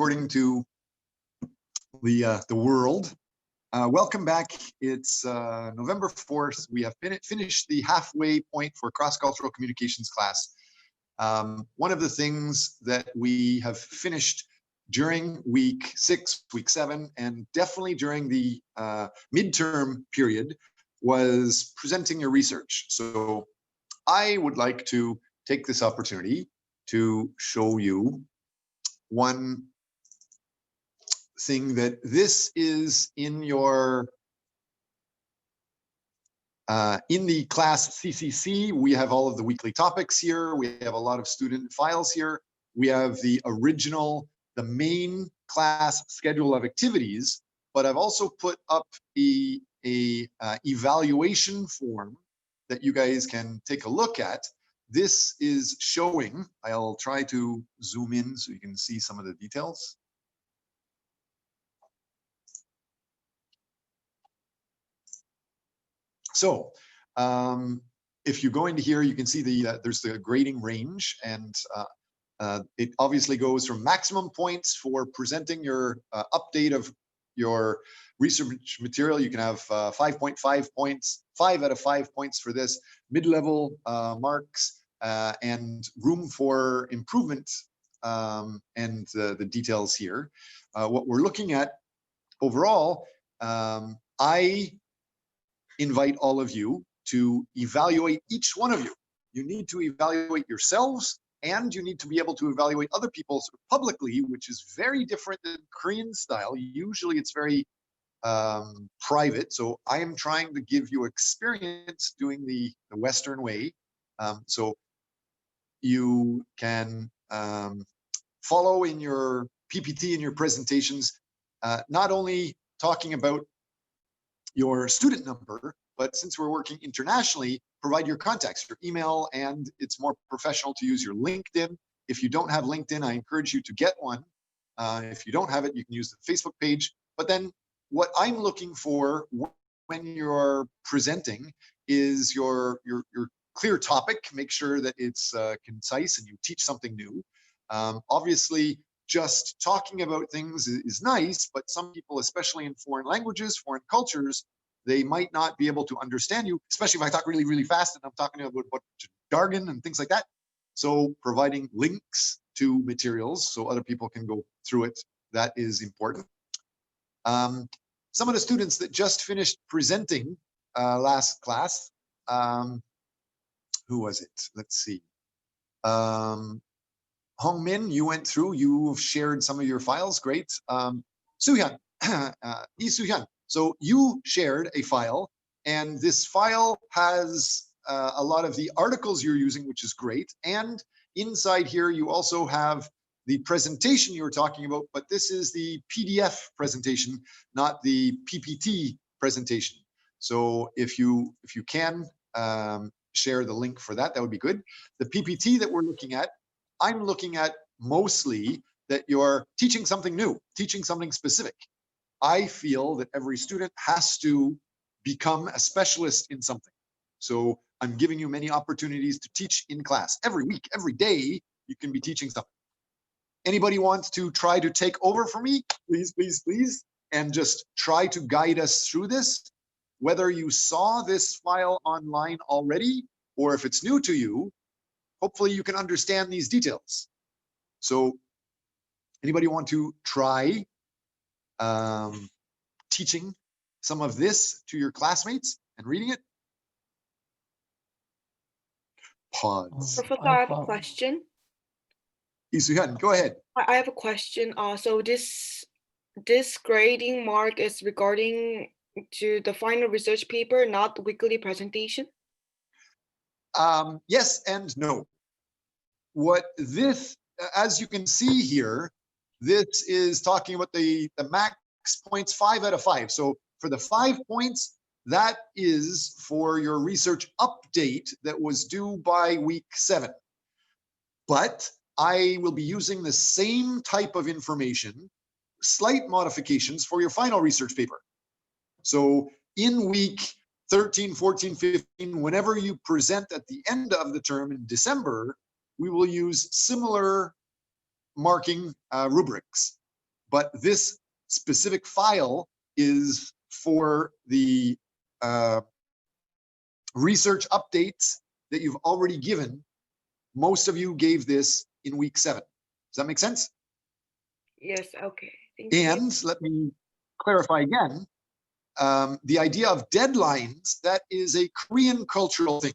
according to the world. Welcome back. It's November 4th. We have finished the halfway point for cross-cultural communications class. One of the things that we have finished during week 6, week 7, and definitely during the midterm period was presenting your research. So I would like to take this opportunity to show you one thing that this is in your in the class CCC. We have all of the weekly topics here. We have a lot of student files here. We have the original, the main class schedule of activities, but I've also put up a evaluation form that you guys can take a look at. This is showing, I'll try to zoom in so you can see some of the details. So if you go into here, you can see there's the grading range, and it obviously goes from maximum points for presenting your update of your research material. You can have 5.5 points, 5 out of 5 points for this, mid-level marks, and room for improvement, and the details here. What we're looking at overall, I invite all of you to evaluate each one of you. You need to evaluate yourselves, and you need to be able to evaluate other people sort of publicly, which is very different than Korean style. Usually it's very private. So I am trying to give you experience doing the Western way. So you can follow in your PPT and your presentations, not only talking about your student number, but since we're working internationally, provide your contacts, your email, and it's more professional to use your LinkedIn. If you don't have LinkedIn, I encourage you to get one. If you don't have it, you can use the Facebook page. But then what I'm looking for when you're presenting is your clear topic. Make sure that it's concise and you teach something new. Obviously, just talking about things is nice, but some people, especially in foreign languages, foreign cultures, they might not be able to understand you, especially if I talk really, really fast and I'm talking about jargon and things like that. So providing links to materials so other people can go through it, that is important. Some of the students that just finished presenting last class, who was it? Let's see. Hong Min, you went through, you've shared some of your files, great. Suhyun, Lee Suhyun, so you shared a file, and this file has a lot of the articles you're using, which is great. And inside here, you also have the presentation you were talking about, but this is the PDF presentation, not the PPT presentation. So if you can share the link for that, that would be good. The PPT that we're looking at, I'm looking at mostly that you're teaching something new, teaching something specific. I feel that every student has to become a specialist in something. So I'm giving you many opportunities to teach in class. Every week, every day, you can be teaching something. Anybody wants to try to take over for me? Please, please, please. And just try to guide us through this. Whether you saw this file online already, or if it's new to you, hopefully you can understand these details. So anybody want to try teaching some of this to your classmates and reading it? Pause. Professor, I have a question. Isuhan, go ahead. I have a question. So this grading mark is regarding to the final research paper, not the weekly presentation? Yes and no. What this, as you can see here, this is talking about the max points, 5 out of 5. So for the 5 points, that is for your research update that was due by week 7. But I will be using the same type of information, slight modifications for your final research paper. So in week 13, 14, 15, whenever you present at the end of the term in December, we will use similar marking rubrics. but this specific file is for the research updates that you've already given. Most of you gave this in week 7. Does that make sense? Yes, okay. Thank you. And let me clarify again, the idea of deadlines, that is a Korean cultural thing.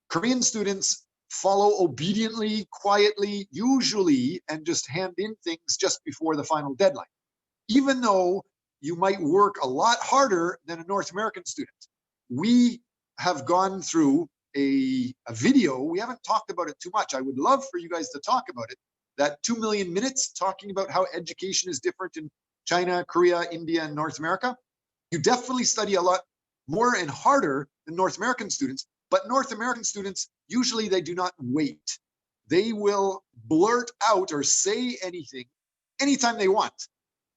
Korean students follow obediently, quietly, usually, and just hand in things just before the final deadline, even though you might work a lot harder than a North American student. We have gone through a video. We haven't talked about it too much. I would love for you guys to talk about it. That 2 million minutes talking about how education is different in China, Korea, India, and North America. You definitely study a lot more and harder than North American students, but North American students, usually they do not wait. They will blurt out or say anything anytime they want,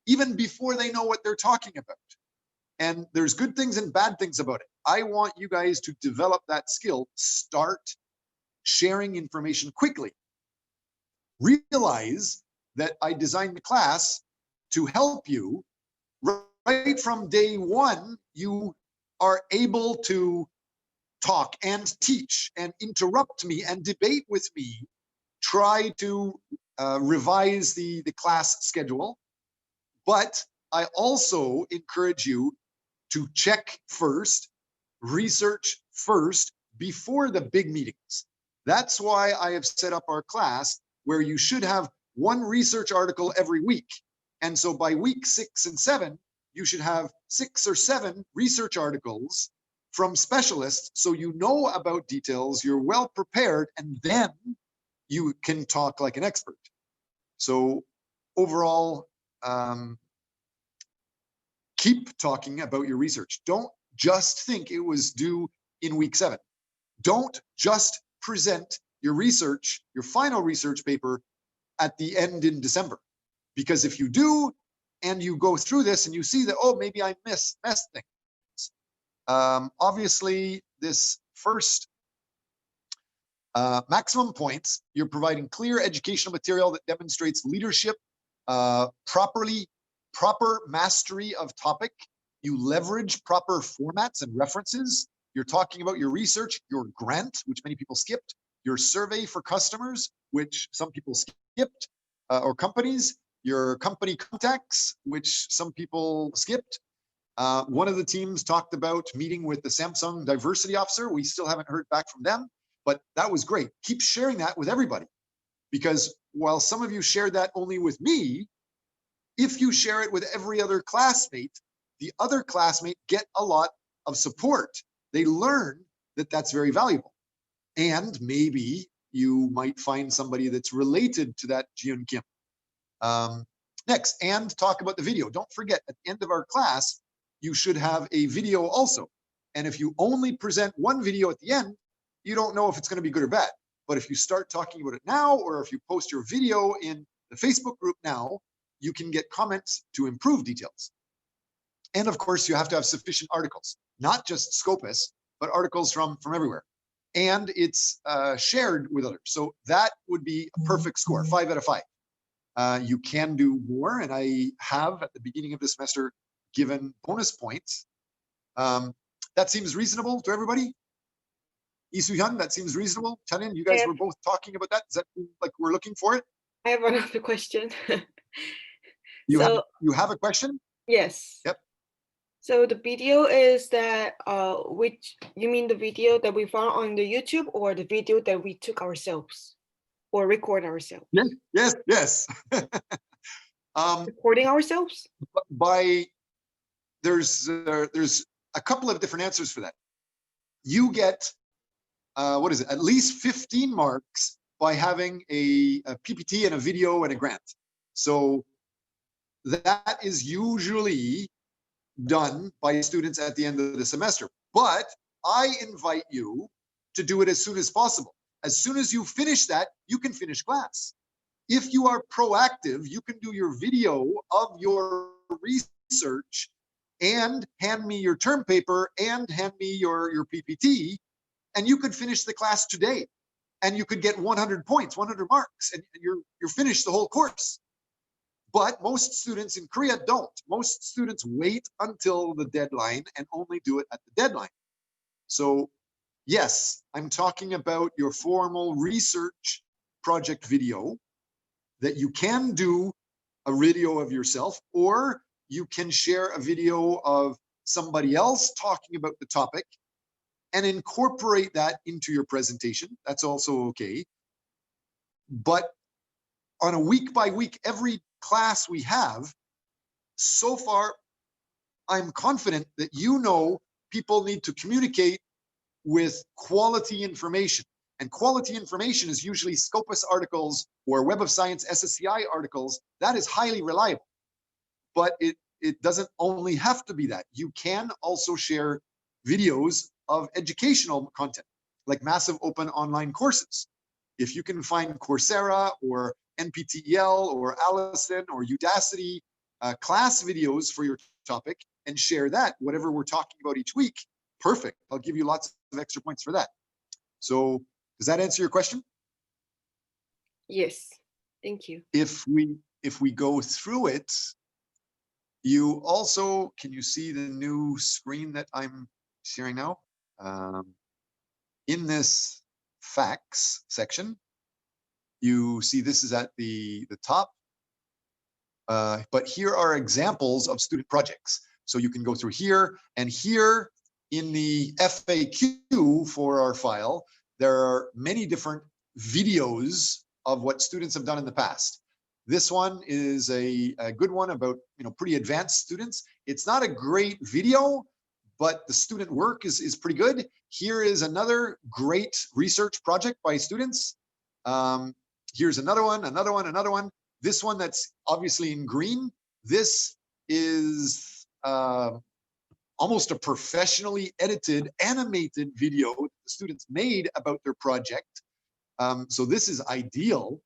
even before they know what they're talking about. And there's good things and bad things about it. I want you guys to develop that skill. Start sharing information quickly. Realize that I designed the class to help you. Right from day one, you are able to talk and teach and interrupt me and debate with me. Try to revise the class schedule. But I also encourage you to check first, research first before the big meetings. That's why I have set up our class where you should have one research article every week. And so by week 6 and 7, you should have 6 or 7 research articles from specialists, so you know about details, you're well prepared, and then you can talk like an expert. So overall, keep talking about your research. Don't just think it was due in week 7. Don't just present your research, your final research paper, at the end in December. Because if you do, and you go through this and you see that, oh, maybe I missed things. Obviously, this first maximum points, you're providing clear educational material that demonstrates leadership, proper mastery of topic. You leverage proper formats and references. You're talking about your research, your grant, which many people skipped, your survey for customers, which some people skipped, or companies, your company contacts, which some people skipped. One of the teams talked about meeting with the Samsung diversity officer. We still haven't heard back from them, but that was great. Keep sharing that with everybody, because while some of you shared that only with me, if you share it with every other classmate, the other classmate get a lot of support. They learn that that's very valuable. And maybe you might find somebody that's related to that Jiun Kim. Next, and talk about the video. Don't forget, at the end of our class, you should have a video also. And if you only present one video at the end, you don't know if it's going to be good or bad. But if you start talking about it now, or if you post your video in the Facebook group now, you can get comments to improve details. And of course, you have to have sufficient articles, not just Scopus, but articles from everywhere. And it's shared with others. So that would be a perfect score, 5 out of 5. You can do more, and I have at the beginning of the semester given bonus points. That seems reasonable to everybody? Isuhyun, that seems reasonable? Chanin, you guys were both talking about that. Does that mean like we're looking for it? I have another question. You have a question? Yes. Yep. So the video is that, which, you mean the video that we found on the YouTube, or the video that we took ourselves or record ourselves? Yes. Recording ourselves? There's a couple of different answers for that. You get, at least 15 marks by having a PPT and a video and a grant. So that is usually done by students at the end of the semester. But I invite you to do it as soon as possible. As soon as you finish that, you can finish class. If you are proactive, you can do your video of your research and hand me your term paper and hand me your PPT, and you could finish the class today. And you could get 100 points, 100 marks, and you're finished the whole course. But most students in Korea don't. Most students wait until the deadline and only do it at the deadline. So yes, I'm talking about your formal research project video that you can do a video of yourself, or you can share a video of somebody else talking about the topic and incorporate that into your presentation. That's also okay. But on a week by week, every class we have, so far, I'm confident that you know people need to communicate with quality information. And quality information is usually Scopus articles or Web of Science SSCI articles. That is highly reliable. But it doesn't only have to be that. You can also share videos of educational content, like massive open online courses. If you can find Coursera or NPTEL or Allison or Udacity class videos for your topic and share that, whatever we're talking about each week, perfect. I'll give you lots of extra points for that. So does that answer your question? Yes, thank you. If we go through it, you also, can you see the new screen that I'm sharing now? In this facts section, you see this is at the top. But here are examples of student projects. So you can go through here, and here in the FAQ for our file, there are many different videos of what students have done in the past. This one is a good one about, pretty advanced students. It's not a great video, but the student work is pretty good. Here is another great research project by students. Here's another one, another one, another one. This one that's obviously in green, this is almost a professionally edited, animated video the students made about their project. So this is ideal,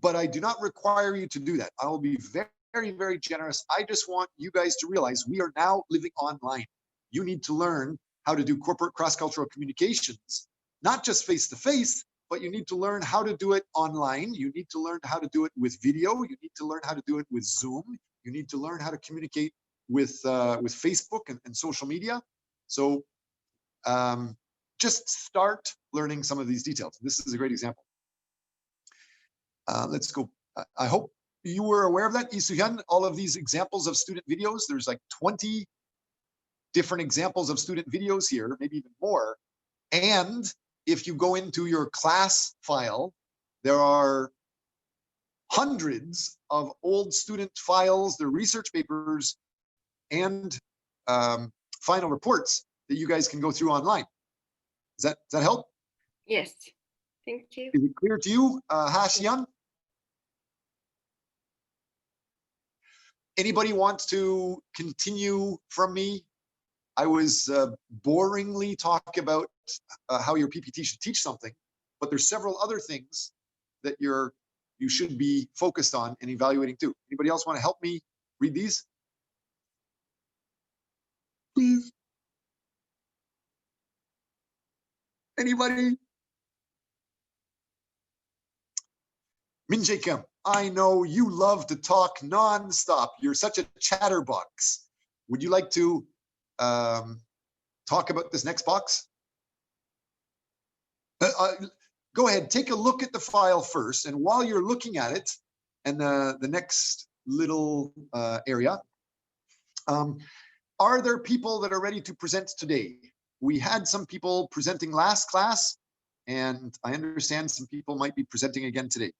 but I do not require you to do that. I will be very, very generous. I just want you guys to realize we are now living online. You need to learn how to do corporate cross-cultural communications, not just face-to-face, but you need to learn how to do it online. You need to learn how to do it with video. You need to learn how to do it with Zoom. You need to learn how to communicate with Facebook and social media. So just start learning some of these details. This is a great example. Let's go. I hope you were aware of that, Isuhyun, all of these examples of student videos. There's like 20 different examples of student videos here, maybe even more. And if you go into your class file, there are hundreds of old student files, their research papers, and final reports that you guys can go through online. Does that help? Yes, thank you. Is it clear to you, Ha-Xian? Anybody want to continue from me? I was boringly talk about how your PPT should teach something, but there's several other things that you should be focused on and evaluating too. Anybody else want to help me read these? Please. Anybody? Min Jae Kim, I know you love to talk nonstop. You're such a chatterbox. Would you like to talk about this next box? Go ahead, take a look at the file first, and while you're looking at it, and the next little area, are there people that are ready to present today? We had some people presenting last class, and I understand some people might be presenting again today.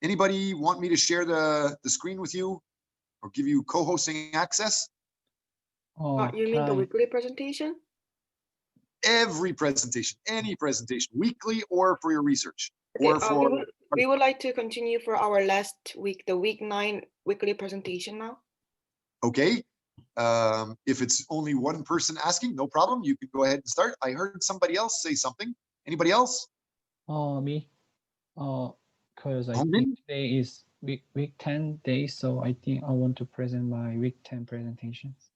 Anybody want me to share the screen with you or give you co-hosting access? You mean the weekly presentation? Every presentation, any presentation, weekly or for your research. Okay, or for we would like to continue for our last week, the week 9 weekly presentation now. Okay. If it's only one person asking, no problem. You can go ahead and start. I heard somebody else say something. Anybody else? Me. Because I think today is week 10 days, so I think I want to present my week 10 presentations.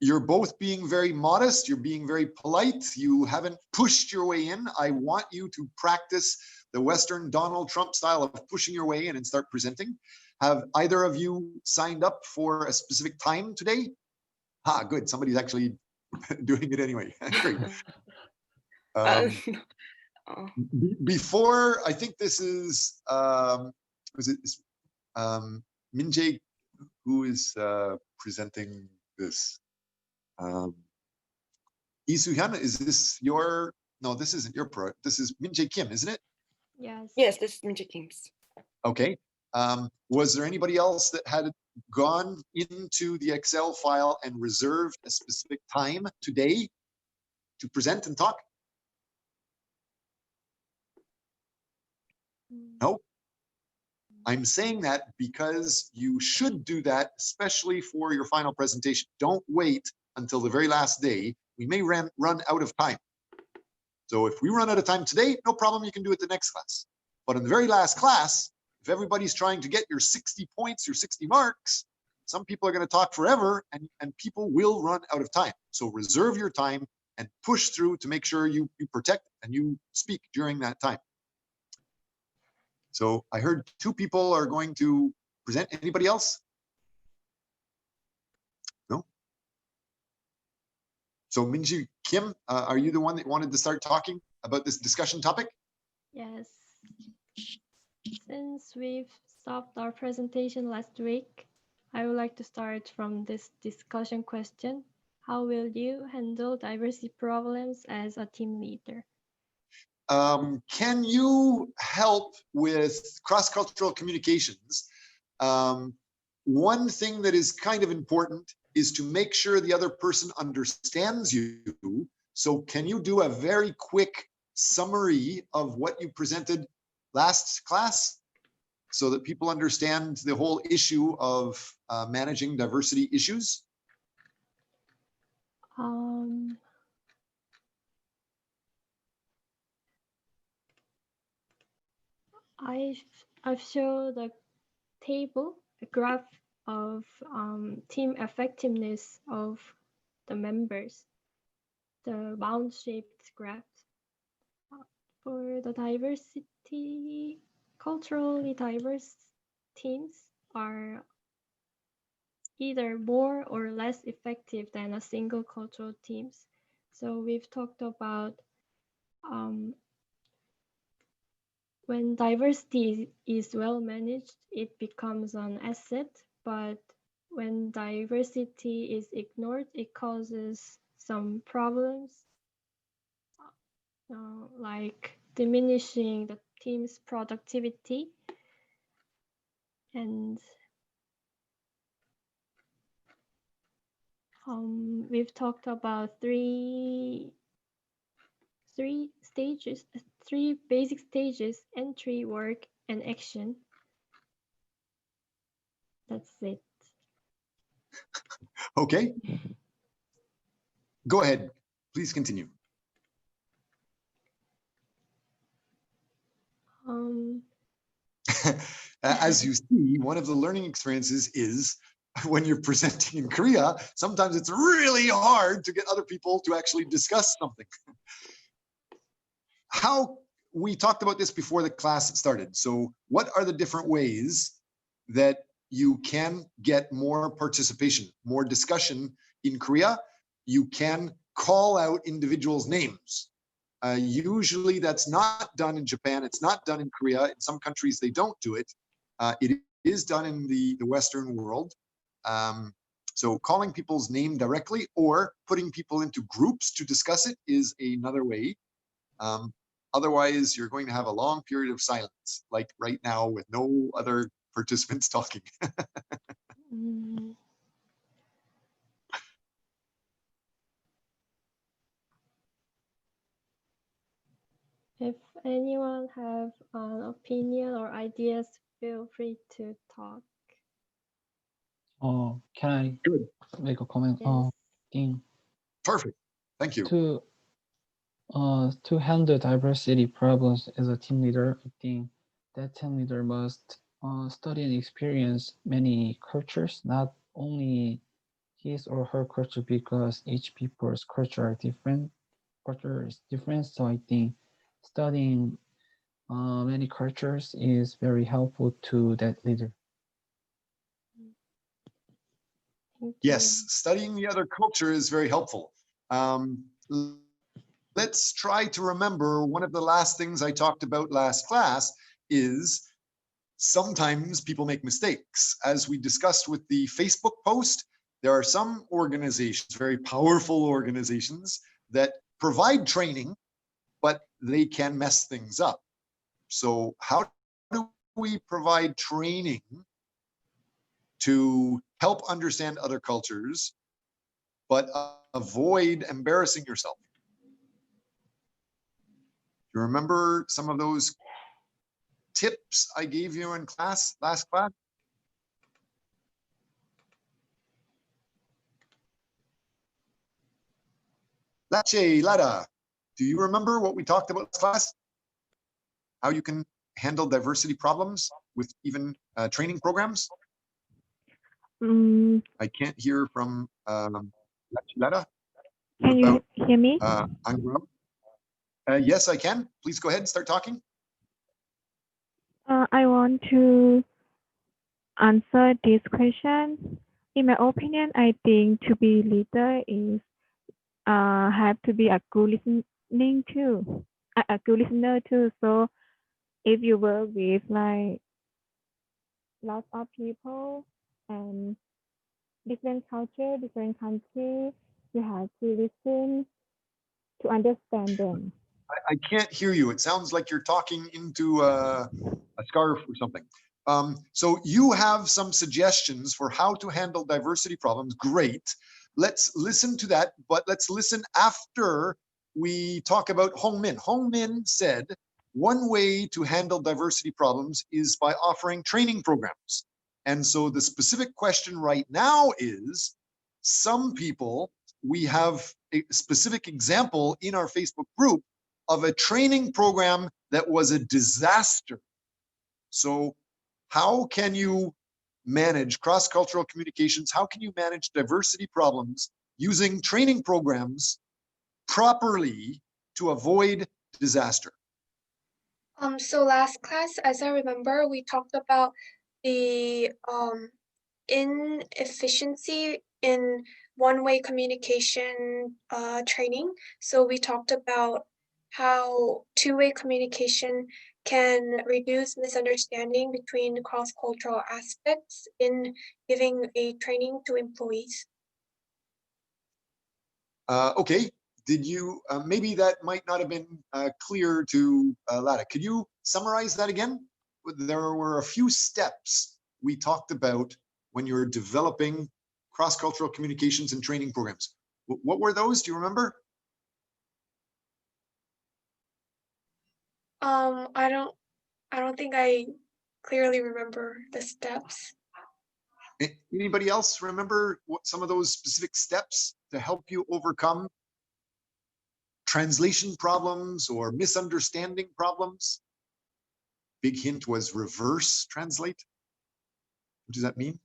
You're both being very modest. You're being very polite. You haven't pushed your way in. I want you to practice the Western Donald Trump style of pushing your way in and start presenting. Have either of you signed up for a specific time today? Good. Somebody's actually doing it anyway. Great. Before, I think this is, was it Minjae who is presenting this? Lee Soo-hyun, is this your, no, this isn't your pro, this is Minjae Kim, isn't it? Yes. Yes, this is Minjae Kim's. Okay. Was there anybody else that had gone into the Excel file and reserved a specific time today to present and talk? No. I'm saying that because you should do that, especially for your final presentation. Don't wait until the very last day. We may run out of time. So if we run out of time today, no problem, you can do it the next class. But in the very last class, if everybody's trying to get your 60 points, your 60 marks, some people are going to talk forever and people will run out of time. So reserve your time and push through to make sure you protect and you speak during that time. So I heard 2 people are going to present. Anybody else? No? So Minjae Kim, are you the one that wanted to start talking about this discussion topic? Yes. Since we've stopped our presentation last week, I would like to start from this discussion question. How will you handle diversity problems as a team leader? Can you help with cross-cultural communications? One thing that is kind of important is to make sure the other person understands you. So can you do a very quick summary of what you presented last class so that people understand the whole issue of managing diversity issues? I've showed a table, a graph of team effectiveness of the members, the round-shaped graph. For the diversity, culturally diverse teams are either more or less effective than a single cultural teams. So we've talked about when diversity is well managed, it becomes an asset, but when diversity is ignored, it causes some problems, like diminishing the team's productivity. And we've talked about three stages, 3 basic stages: entry, work, and action. That's it. Okay. Go ahead. Please continue. As you see, one of the learning experiences is when you're presenting in Korea, sometimes it's really hard to get other people to actually discuss something. How we talked about this before the class started. So what are the different ways that you can get more participation, more discussion in Korea? You can call out individuals' names. Usually that's not done in Japan. It's not done in Korea. In some countries, they don't do it. It is done in the Western world. So calling people's name directly or putting people into groups to discuss it is another way. Otherwise, you're going to have a long period of silence, like right now with no other participants talking. If anyone have an opinion or ideas, feel free to talk. Can I Good. make a comment? Yes. Perfect. Thank you. To handle diversity problems as a team leader, I think that team leader must study and experience many cultures, not only his or her culture, because each people's culture are different. Culture is different, so I think studying many cultures is very helpful to that leader. Thank Yes, you. studying the other culture is very helpful. Let's try to remember one of the last things I talked about last class is sometimes people make mistakes. As we discussed with the Facebook post, there are some organizations, very powerful organizations, that provide training, but they can mess things up. So how do we provide training to help understand other cultures, but avoid embarrassing yourself? You remember some of those tips I gave you in class, last class? Lache, Lada, do you remember what we talked about last class? How you can handle diversity problems with even training programs? I can't hear from Lache, Lada. Can you hear me? Angram? Yes, I can. Please go ahead and start talking. I want to answer this question. In my opinion, I think to be leader is have to be a good listening too, a good listener too. So if you work with like lots of people and different culture, different country, you have to listen to understand them. I can't hear you. It sounds like you're talking into a scarf or something. So you have some suggestions for how to handle diversity problems. Great. Let's listen to that, but let's listen after we talk about Hong Min. Hong Min said one way to handle diversity problems is by offering training programs. And so the specific question right now is, some people, we have a specific example in our Facebook group of a training program that was a disaster. So how can you manage cross-cultural communications? How can you manage diversity problems using training programs properly to avoid disaster? So last class, as I remember, we talked about the inefficiency in one-way communication training. So we talked about how two-way communication can reduce misunderstanding between cross-cultural aspects in giving a training to employees. Okay, did you, maybe that might not have been clear to Lada. Could you summarize that again? There were a few steps we talked about when you were developing cross-cultural communications and training programs. What were those? Do you remember? I don't think I clearly remember the steps. Anybody else remember what some of those specific steps to help you overcome translation problems or misunderstanding problems? Big hint was reverse translate. What does that mean?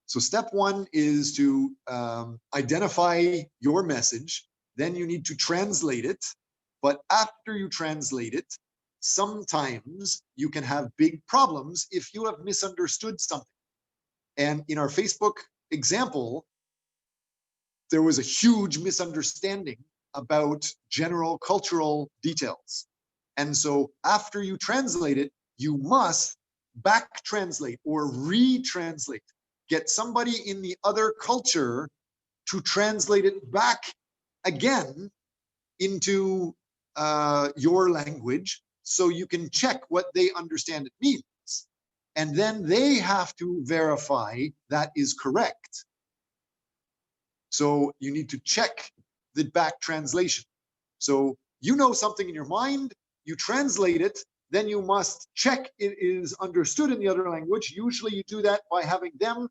So step one is to identify your message. Then you need to translate it. But after you translate it, sometimes you can have big problems if you have misunderstood something. And in our Facebook example, there was a huge misunderstanding about general cultural details. And so after you translate it, you must back translate or retranslate. Get somebody in the other culture to translate it back again into your language so you can check what they understand it means. And then they have to verify that is correct. So you need to check the back translation. So you know something in your mind, you translate it, then you must check it is understood in the other language. Usually you do that by having them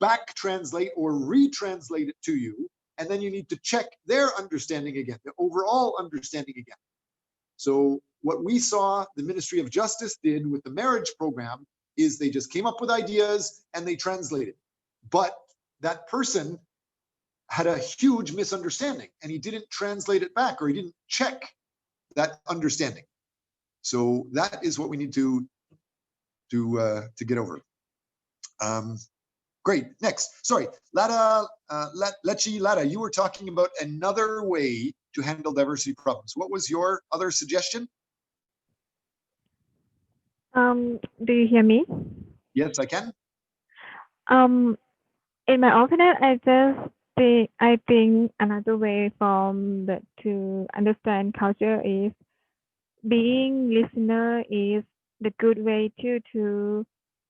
back translate or retranslate it to you. And then you need to check their understanding again, the overall understanding again. So what we saw the Ministry of Justice did with the marriage program is they just came up with ideas and they translated. But that person had a huge misunderstanding and he didn't translate it back, or he didn't check that understanding. So that is what we need to get over. Great. Next, sorry, Lada, you were talking about another way to handle diversity problems. What was your other suggestion? Do you hear me? Yes, I can. In my opinion, I think another way to understand culture is being listener is the good way to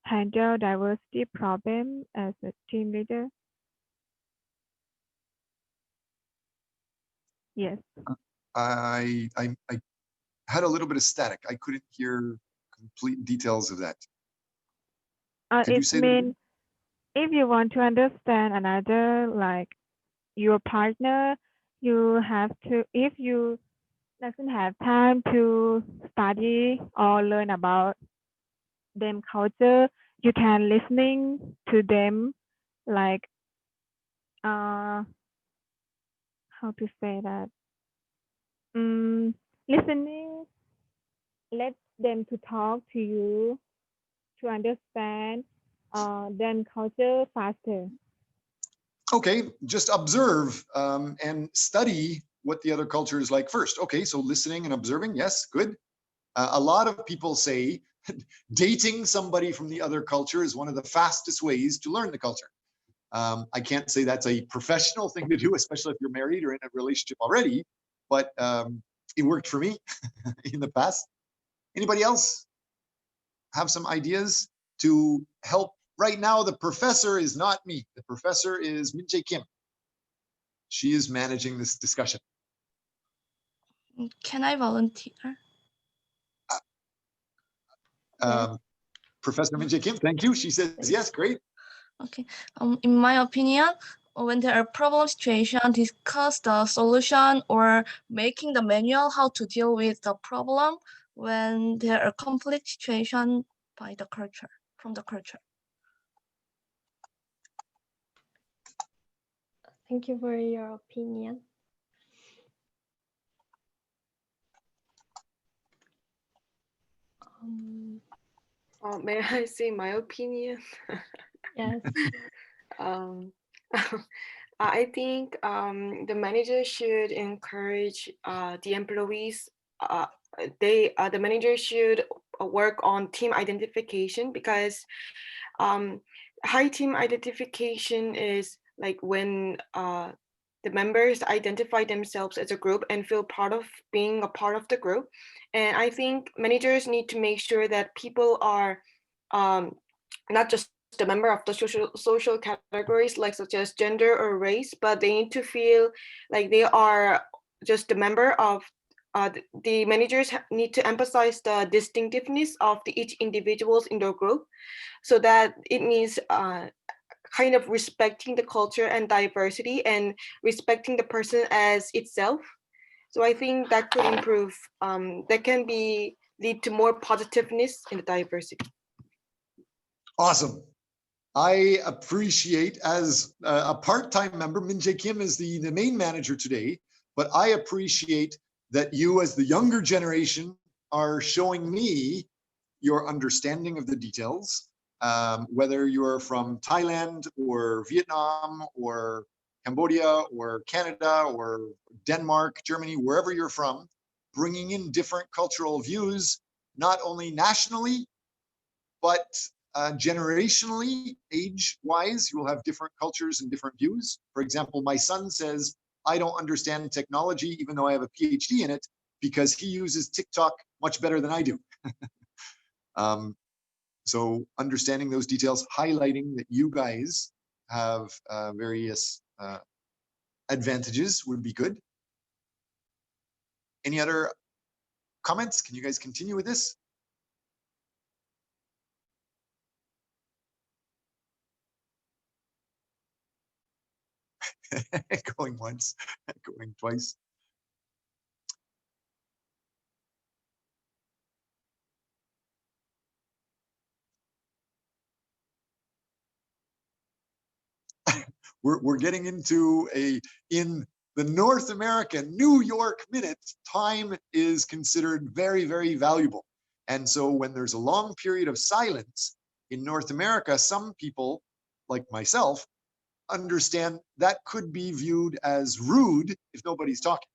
handle diversity problem as a team leader. Yes. I had a little bit of static. I couldn't hear complete details of that. Could you It say that again? means if you want to understand another, like your partner, you have to, if you doesn't have time to study or learn about them culture, you can listening to them, like how to say that, listening, let them to talk to you to understand them culture faster. Okay, just observe and study what the other culture is like first. Okay, so listening and observing, yes, good. A lot of people say dating somebody from the other culture is one of the fastest ways to learn the culture. I can't say that's a professional thing to do, especially if you're married or in a relationship already, but it worked for me in the past. Anybody else have some ideas to help? Right now, the professor is not me. The professor is Min Jae Kim. She is managing this discussion. Can I volunteer? Professor Min Jae Kim, thank you. She says yes, great. Okay. In my opinion, when there are problem situation, discuss the solution or making the manual how to deal with the problem when there are conflict situation by the culture, from the culture. Thank you for your opinion. May I say my opinion? Yes. I think the manager should encourage the employees. The manager should work on team identification, because high team identification is like when the members identify themselves as a group and feel part of being a part of the group. And I think managers need to make sure that people are not just a member of the social categories, like such as gender or race, but they need to feel like they are just a member of the managers need to emphasize the distinctiveness of each individuals in their group, so that it means kind of respecting the culture and diversity and respecting the person as itself. So I think that could improve, that can be lead to more positiveness in the diversity. Awesome. I appreciate, as a part-time member, Min Jae Kim is the main manager today, but I appreciate that you, as the younger generation, are showing me your understanding of the details, whether you're from Thailand or Vietnam or Cambodia or Canada or Denmark, Germany, wherever you're from, bringing in different cultural views, not only nationally, but generationally, age-wise, you will have different cultures and different views. For example, my son says, I don't understand technology, even though I have a PhD in it, because he uses TikTok much better than I do. So understanding those details, highlighting that you guys have various advantages would be good. Any other comments? Can you guys continue with this? Going once, going twice. We're getting into in the North American New York minute, time is considered very, very valuable. And so when there's a long period of silence in North America, some people like myself, understand that could be viewed as rude if nobody's talking.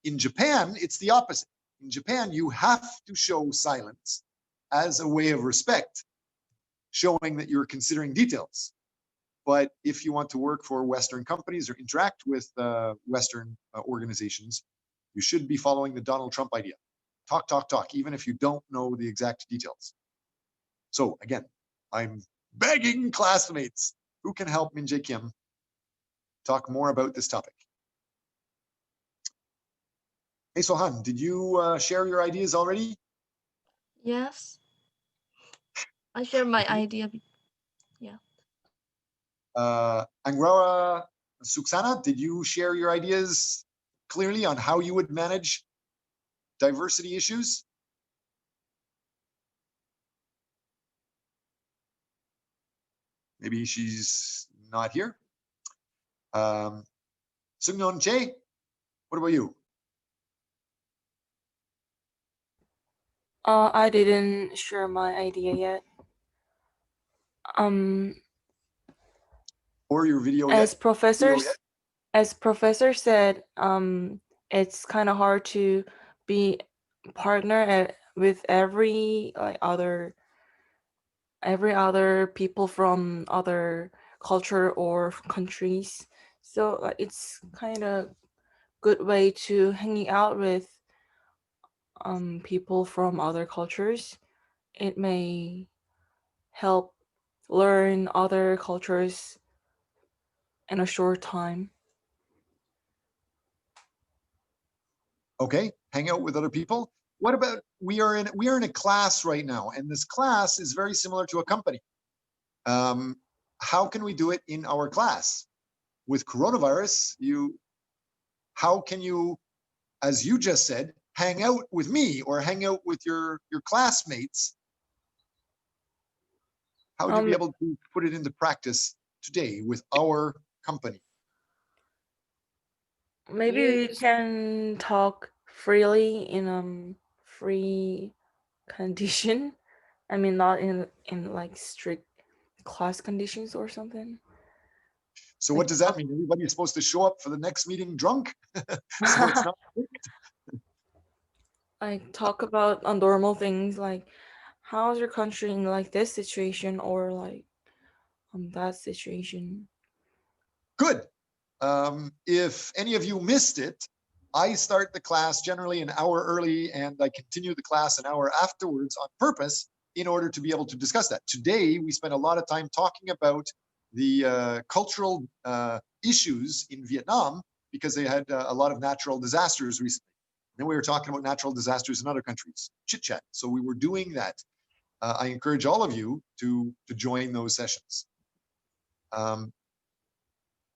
In Japan, it's the opposite. In Japan, you have to show silence as a way of respect, showing that you're considering details. But if you want to work for Western companies or interact with Western organizations, you should be following the Donald Trump idea. Talk, talk, talk, even if you don't know the exact details. So again, I'm begging classmates who can help Min Jae Kim talk more about this topic. Hey, Sohan, did you share your ideas already? Yes. I share my idea. Yeah. Angrara Suksana, did you share your ideas clearly on how you would manage diversity issues? Maybe she's not here. Sungyeon Che, what about you? I didn't share my idea yet. Or your video As yet? professor said, it's kind of hard to be partner with every other people from other culture or countries. So it's kind of good way to hanging out with people from other cultures. It may help learn other cultures in a short time. Okay, hang out with other people. What about we are in a class right now, and this class is very similar to a company. How can we do it in our class? With coronavirus, how can you, as you just said, hang out with me or hang out with your classmates? How would you be able to put it into practice today with our company? Maybe we can talk freely in free condition. I mean, not in like strict class conditions or something. So what does that mean? Everybody is supposed to show up for the next meeting drunk? So it's not. Like talk about normal things like how's your country in like this situation or like that situation. Good. If any of you missed it, I start the class generally an hour early and I continue the class an hour afterwards on purpose in order to be able to discuss that. Today, we spent a lot of time talking about the cultural issues in Vietnam because they had a lot of natural disasters recently. Then we were talking about natural disasters in other countries, chit chat. So we were doing that. I encourage all of you to join those sessions.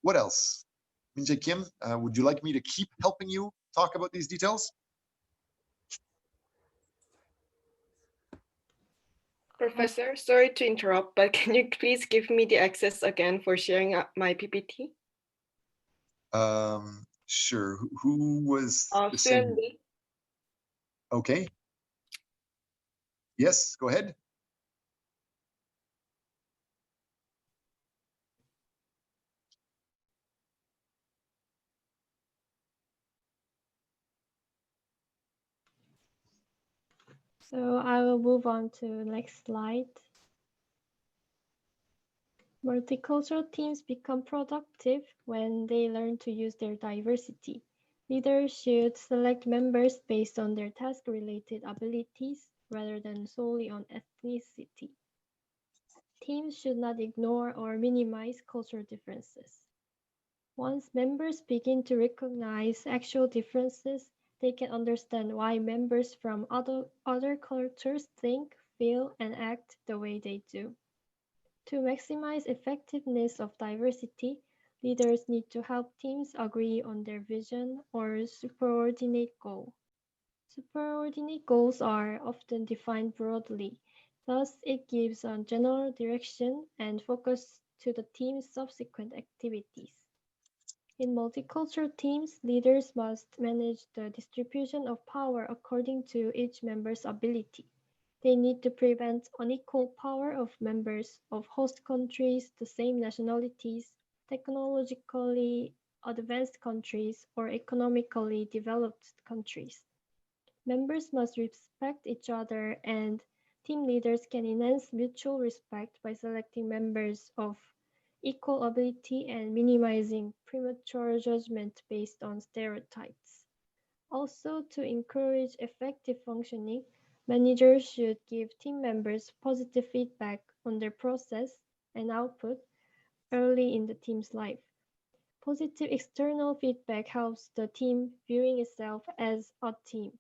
What else? Min Jae Kim, would you like me to keep helping you talk about these details? Professor, sorry to interrupt, but can you please give me the access again for sharing my PPT? Sure. Who was the same? Okay. Yes, go ahead. So I will move on to the next slide. Multicultural teams become productive when they learn to use their diversity. Leaders should select members based on their task-related abilities rather than solely on ethnicity. Teams should not ignore or minimize cultural differences. Once members begin to recognize actual differences, they can understand why members from other cultures think, feel, and act the way they do. To maximize effectiveness of diversity, leaders need to help teams agree on their vision or superordinate goal. Superordinate goals are often defined broadly, thus it gives a general direction and focus to the team's subsequent activities. In multicultural teams, leaders must manage the distribution of power according to each member's ability. They need to prevent unequal power of members of host countries, the same nationalities, technologically advanced countries, or economically developed countries. Members must respect each other, and team leaders can enhance mutual respect by selecting members of equal ability and minimizing premature judgment based on stereotypes. Also, to encourage effective functioning, managers should give team members positive feedback on their process and output early in the team's life. Positive external feedback helps the team viewing itself as a team.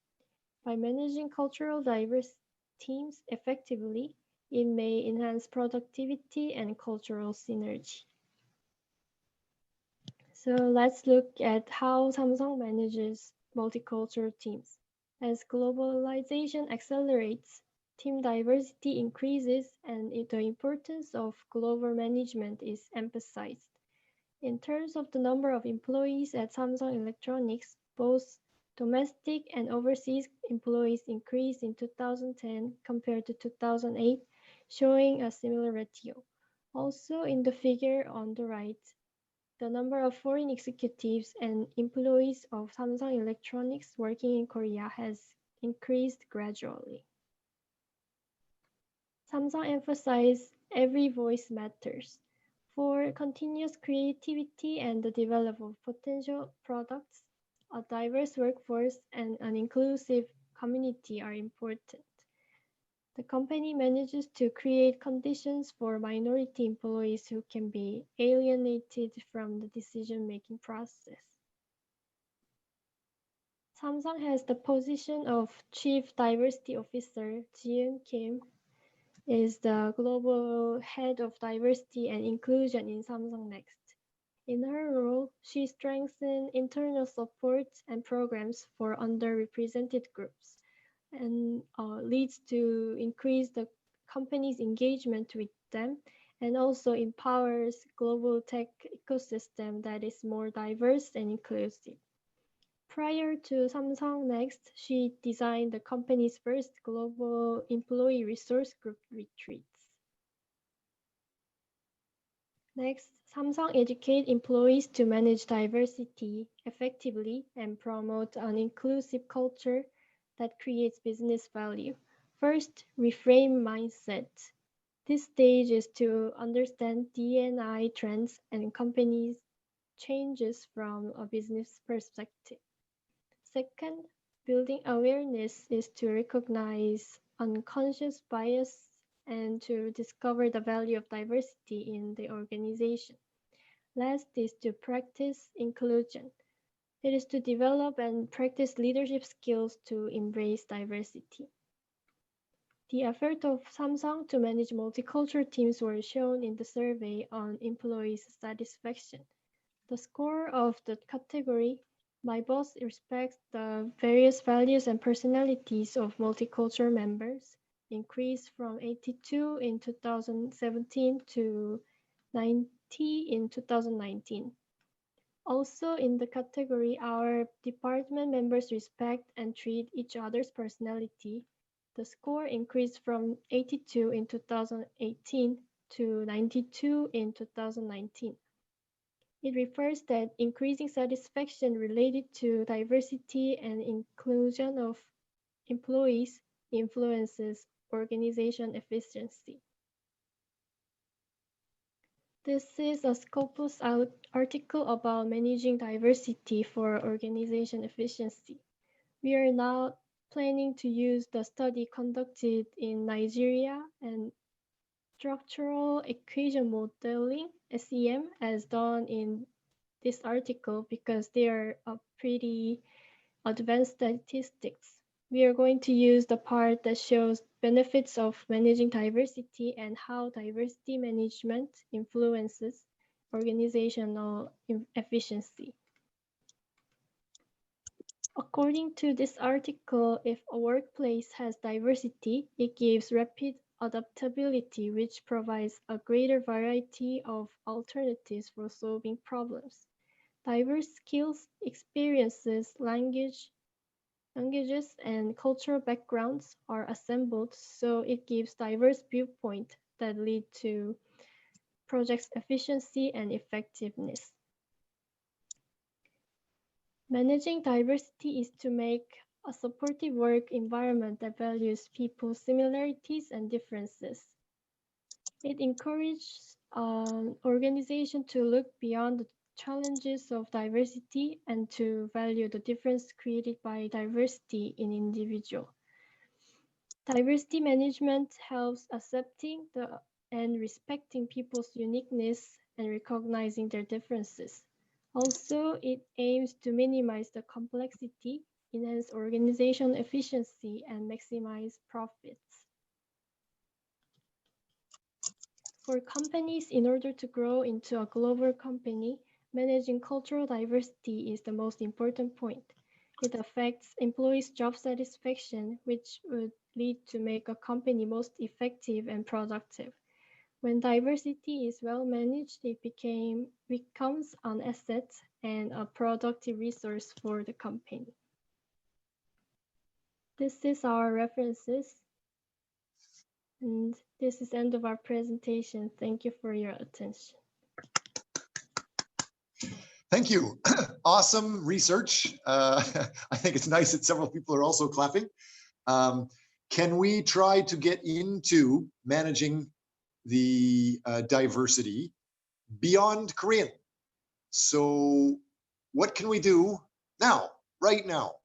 By managing cultural diverse teams effectively, it may enhance productivity and cultural synergy. So let's look at how Samsung manages multicultural teams. As globalization accelerates, team diversity increases and the importance of global management is emphasized. In terms of the number of employees at Samsung Electronics, both domestic and overseas employees increased in 2010 compared to 2008, showing a similar ratio. Also, in the figure on the right, the number of foreign executives and employees of Samsung Electronics working in Korea has increased gradually. Samsung emphasizes every voice matters. For continuous creativity and the development of potential products, a diverse workforce and an inclusive community are important. The company manages to create conditions for minority employees who can be alienated from the decision-making process. Samsung has the position of Chief Diversity Officer. Ji-eun Kim is the global head of diversity and inclusion in Samsung Next. In her role, she strengthens internal support and programs for underrepresented groups and leads to increase the company's engagement with them and also empowers global tech ecosystem that is more diverse and inclusive. Prior to Samsung Next, she designed the company's first global employee resource group retreats. Next, Samsung educates employees to manage diversity effectively and promote an inclusive culture that creates business value. First, reframe mindset. This stage is to understand D&I trends and companies' changes from a business perspective. Second, building awareness is to recognize unconscious bias and to discover the value of diversity in the organization. Last is to practice inclusion. It is to develop and practice leadership skills to embrace diversity. The effort of Samsung to manage multicultural teams were shown in the survey on employees' satisfaction. The score of the category, "My boss respects the various values and personalities of multicultural members," increased from 82 in 2017 to 90 in 2019. Also in the category "Our department members respect and treat each other's personality," the score increased from 82 in 2018 to 92 in 2019. It refers that increasing satisfaction related to diversity and inclusion of employees influences organization efficiency. This is a Scopus article about managing diversity for organization efficiency. We are now planning to use the study conducted in Nigeria and structural equation modeling, SEM, as done in this article because they are pretty advanced statistics. We are going to use the part that shows benefits of managing diversity and how diversity management influences organizational efficiency. According to this article, if a workplace has diversity, it gives rapid adaptability, which provides a greater variety of alternatives for solving problems. Diverse skills, experiences, language, Languages and cultural backgrounds are assembled, so it gives diverse viewpoints that lead to project's efficiency and effectiveness. Managing diversity is to make a supportive work environment that values people's similarities and differences. It encourages an organization to look beyond the challenges of diversity and to value the difference created by diversity in individual. Diversity management helps accepting and respecting people's uniqueness and recognizing their differences. Also, it aims to minimize the complexity, enhance organization efficiency, and maximize profits. For companies, in order to grow into a global company, managing cultural diversity is the most important point. It affects employees' job satisfaction, which would lead to make a company most effective and productive. When diversity is well managed, it becomes an asset and a productive resource for the company. This is our references. And this is the end of our presentation. Thank you for your attention. Thank you. Awesome research. I think it's nice that several people are also clapping. Can we try to get into managing the diversity beyond Korean? So what can we do now, right now?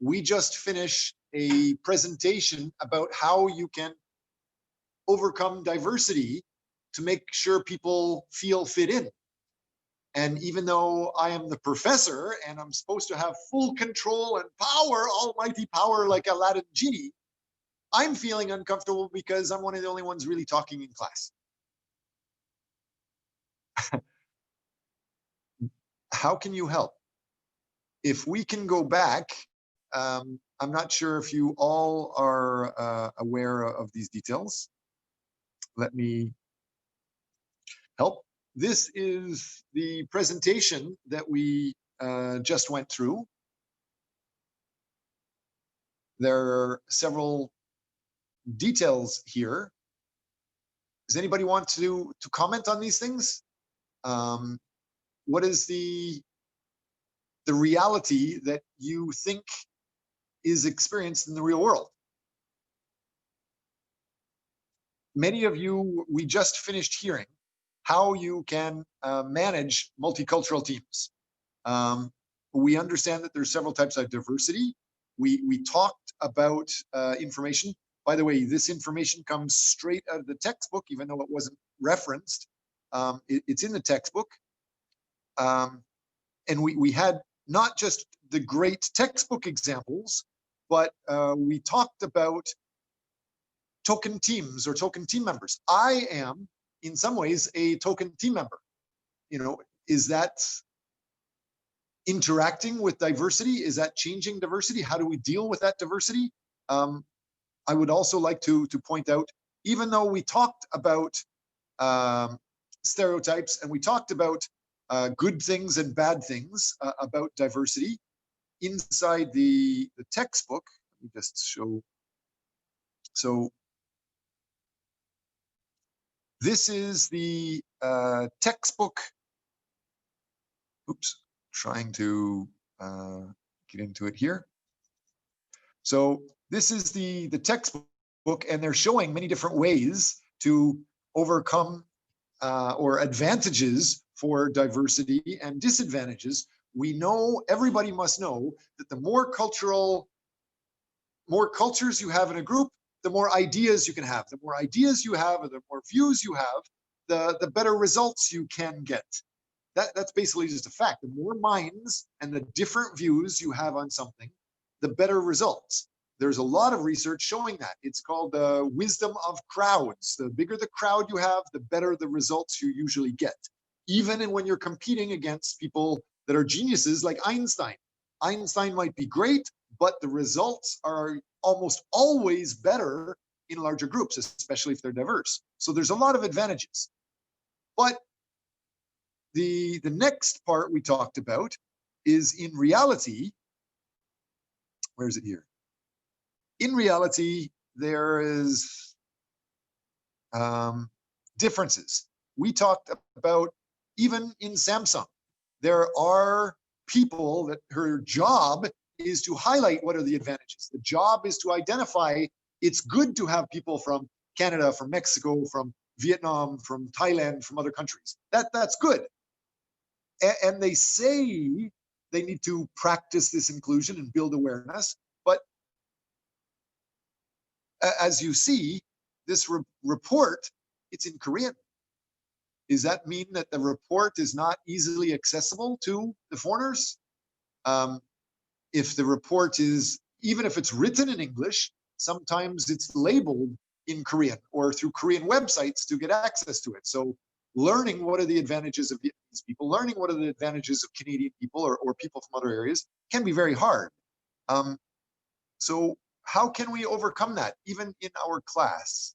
We just finished a presentation about how you can overcome diversity to make sure people feel fit in. And even though I am the professor and I'm supposed to have full control and power, almighty power like Aladdin Genie, I'm feeling uncomfortable because I'm one of the only ones really talking in class. How can you help? If we can go back, I'm not sure if you all are aware of these details. Let me help. This is the presentation that we just went through. There are several details here. Does anybody want to comment on these things? What is the reality that you think is experienced in the real world? Many of you, we just finished hearing how you can manage multicultural teams. We understand that there's several types of diversity. We talked about information. By the way, this information comes straight out of the textbook, even though it wasn't referenced. It's in the textbook. And we had not just the great textbook examples, but we talked about token teams or token team members. I am, in some ways, a token team member. You know, is that interacting with diversity? Is that changing diversity? How do we deal with that diversity? I would also like to point out, even though we talked about stereotypes and we talked about good things and bad things about diversity, inside the textbook, let me just show. So this is the textbook. Oops, trying to get into it here. So this is the textbook, and they're showing many different ways to overcome or advantages for diversity and disadvantages. We know, everybody must know, that the more cultures you have in a group, the more ideas you can have. The more ideas you have, or the more views you have, the better results you can get. That's basically just a fact. The more minds and the different views you have on something, the better results. There's a lot of research showing that. It's called the wisdom of crowds. The bigger the crowd you have, the better the results you usually get. Even when you're competing against people that are geniuses like Einstein. Einstein might be great, but the results are almost always better in larger groups, especially if they're diverse. So there's a lot of advantages. But the next part we talked about is, in reality, where is it here? In reality, there is differences. We talked about, even in Samsung, there are people that her job is to highlight what are the advantages. The job is to identify it's good to have people from Canada, from Mexico, from Vietnam, from Thailand, from other countries. That's good. And they say they need to practice this inclusion and build awareness. But as you see, this report, it's in Korean. Does that mean that the report is not easily accessible to the foreigners? If the report is, even if it's written in English, sometimes it's labeled in Korean or through Korean websites to get access to it. So learning what are the advantages of Vietnamese people, learning what are the advantages of Canadian people or people from other areas can be very hard. So how can we overcome that, even in our class?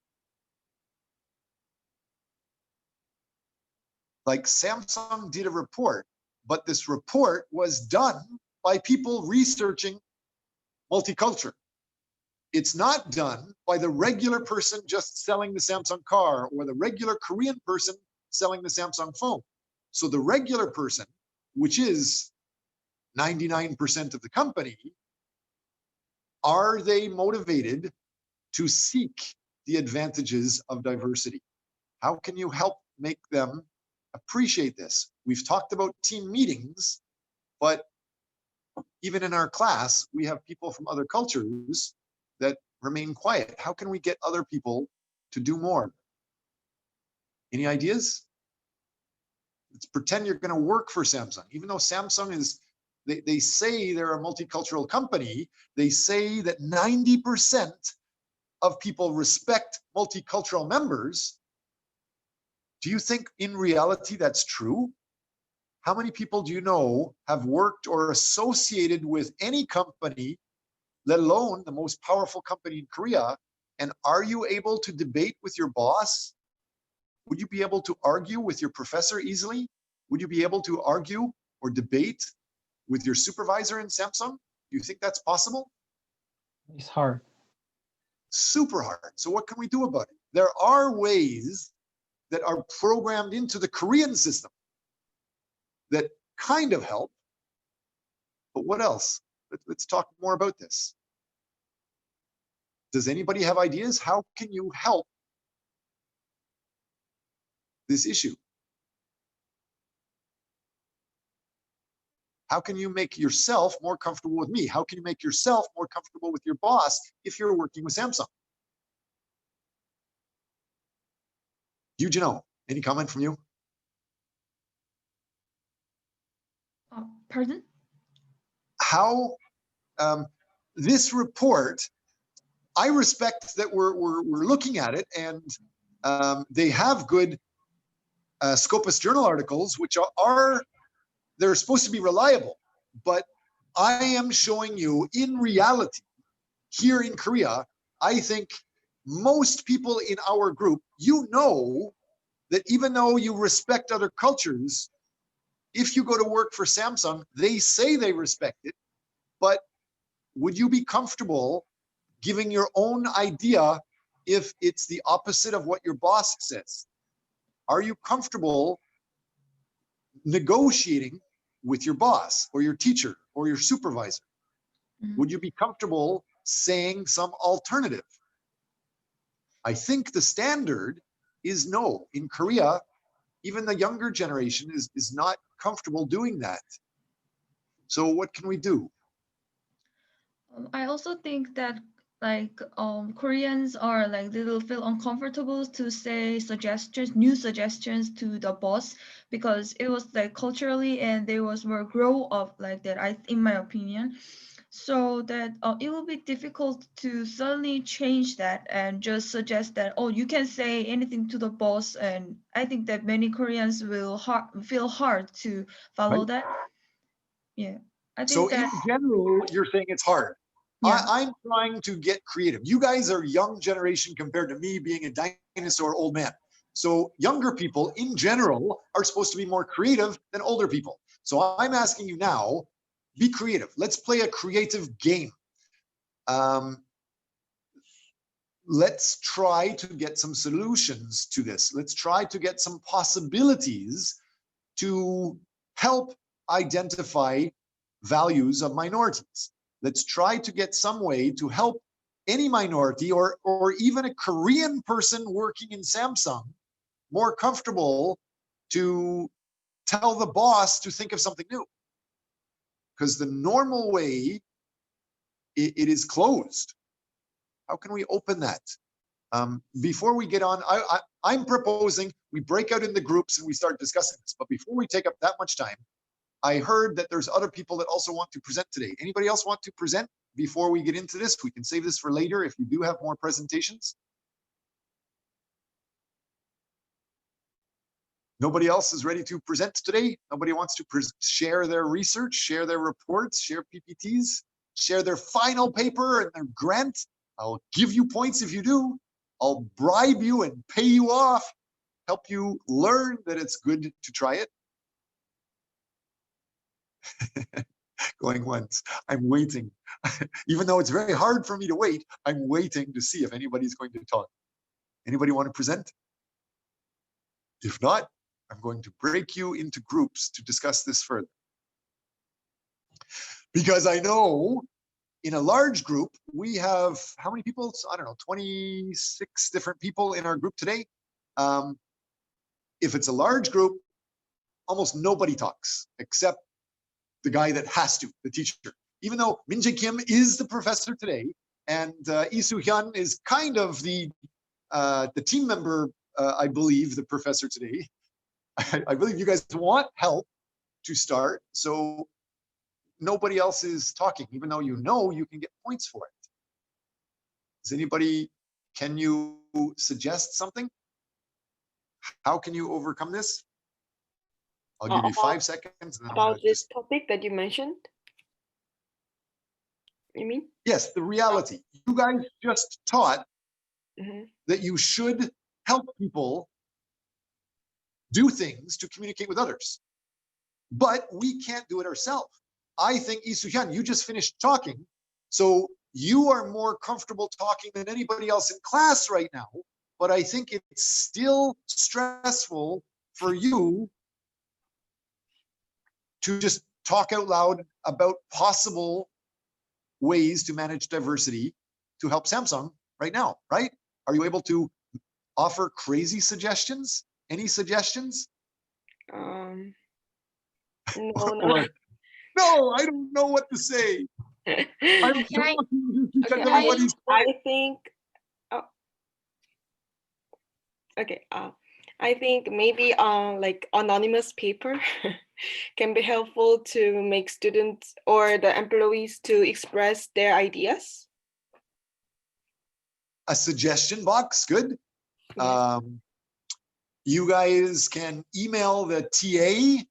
Like Samsung did a report, but this report was done by people researching multicultural. It's not done by the regular person just selling the Samsung car or the regular Korean person selling the Samsung phone. So the regular person, which is 99% of the company, are they motivated to seek the advantages of diversity? How can you help make them appreciate this? We've talked about team meetings, but even in our class, we have people from other cultures that remain quiet. How can we get other people to do more? Any ideas? Let's pretend you're going to work for Samsung. Even though Samsung is, they say they're a multicultural company, they say that 90% of people respect multicultural members. Do you think in reality that's true? How many people do you know have worked or associated with any company, let alone the most powerful company in Korea? And are you able to debate with your boss? Would you be able to argue with your professor easily? Would you be able to argue or debate with your supervisor in Samsung? Do you think that's possible? It's hard. Super hard. So what can we do about it? There are ways that are programmed into the Korean system that kind of help. But what else? Let's talk more about this. Does anybody have ideas? How can you help this issue? How can you make yourself more comfortable with me? How can you make yourself more comfortable with your boss if you're working with Samsung? Eugenio, any comment from you? Pardon? How this report, I respect that we're looking at it, and they have good Scopus Journal articles, which they're supposed to be reliable. But I am showing you in reality, here in Korea, I think most people in our group, you know that even though you respect other cultures, if you go to work for Samsung, they say they respect it, but would you be comfortable giving your own idea if it's the opposite of what your boss says? Are you comfortable negotiating with your boss or your teacher or your supervisor? Would you be comfortable saying some alternative? I think the standard is no. In Korea, even the younger generation is not comfortable doing that. So what can we do? I also think that Koreans are like little feel uncomfortable to say suggestions, new suggestions to the boss, because it was like culturally and they was more grow up like that, in my opinion. So that it will be difficult to suddenly change that and just suggest that, oh, you can say anything to the boss. And I think that many Koreans will feel hard to follow Right. that. Yeah, I think So that. in general, you're saying it's hard. Yeah. I'm trying to get creative. You guys are young generation compared to me being a dinosaur old man. So younger people in general are supposed to be more creative than older people. So I'm asking you now, be creative. Let's play a creative game. let's try to get some solutions to this. Let's try to get some possibilities to help identify values of minorities. Let's try to get some way to help any minority or even a Korean person working in Samsung more comfortable to tell the boss to think of something new. Because the normal way, it is closed. How can we open that? Before we get on, I'm proposing we break out into groups and we start discussing this. But before we take up that much time, I heard that there's other people that also want to present today. Anybody else want to present before we get into this? We can save this for later if you do have more presentations. Nobody else is ready to present today? Nobody wants to share their research, share their reports, share PPTs, share their final paper and their grant? I'll give you points if you do. I'll bribe you and pay you off, help you learn that it's good to try it. Going once. I'm waiting. Even though it's very hard for me to wait, I'm waiting to see if anybody's going to talk. Anybody want to present? If not, I'm going to break you into groups to discuss this further. Because I know in a large group, we have, how many people? I don't know, 26 different people in our group today. If it's a large group, almost nobody talks except the guy that has to, the teacher. Even though Min Jae Kim is the professor today, and Lee Soo Hyun is kind of the team member, I believe, the professor today. I believe you guys want help to start, so nobody else is talking, even though you know you can get points for it. Does anybody, can you suggest something? How can you overcome this? I'll give you 5 seconds. And then about this topic that you mentioned? You mean? Yes, the reality. You guys just taught that you should help people do things to communicate with others. But we can't do it ourselves. I think, Lee Soo Hyun, you just finished talking, so you are more comfortable talking than anybody else in class right now. But I think it's still stressful for you to just talk out loud about possible ways to manage diversity to help Samsung right now, right? Are you able to offer crazy suggestions? Any suggestions? No, Or, no, I don't know what to say. I'm talking because everybody's I think, okay, I think maybe like anonymous paper can be helpful to make students or the employees to express their ideas. A suggestion box, good. Yes. You guys can email the TA,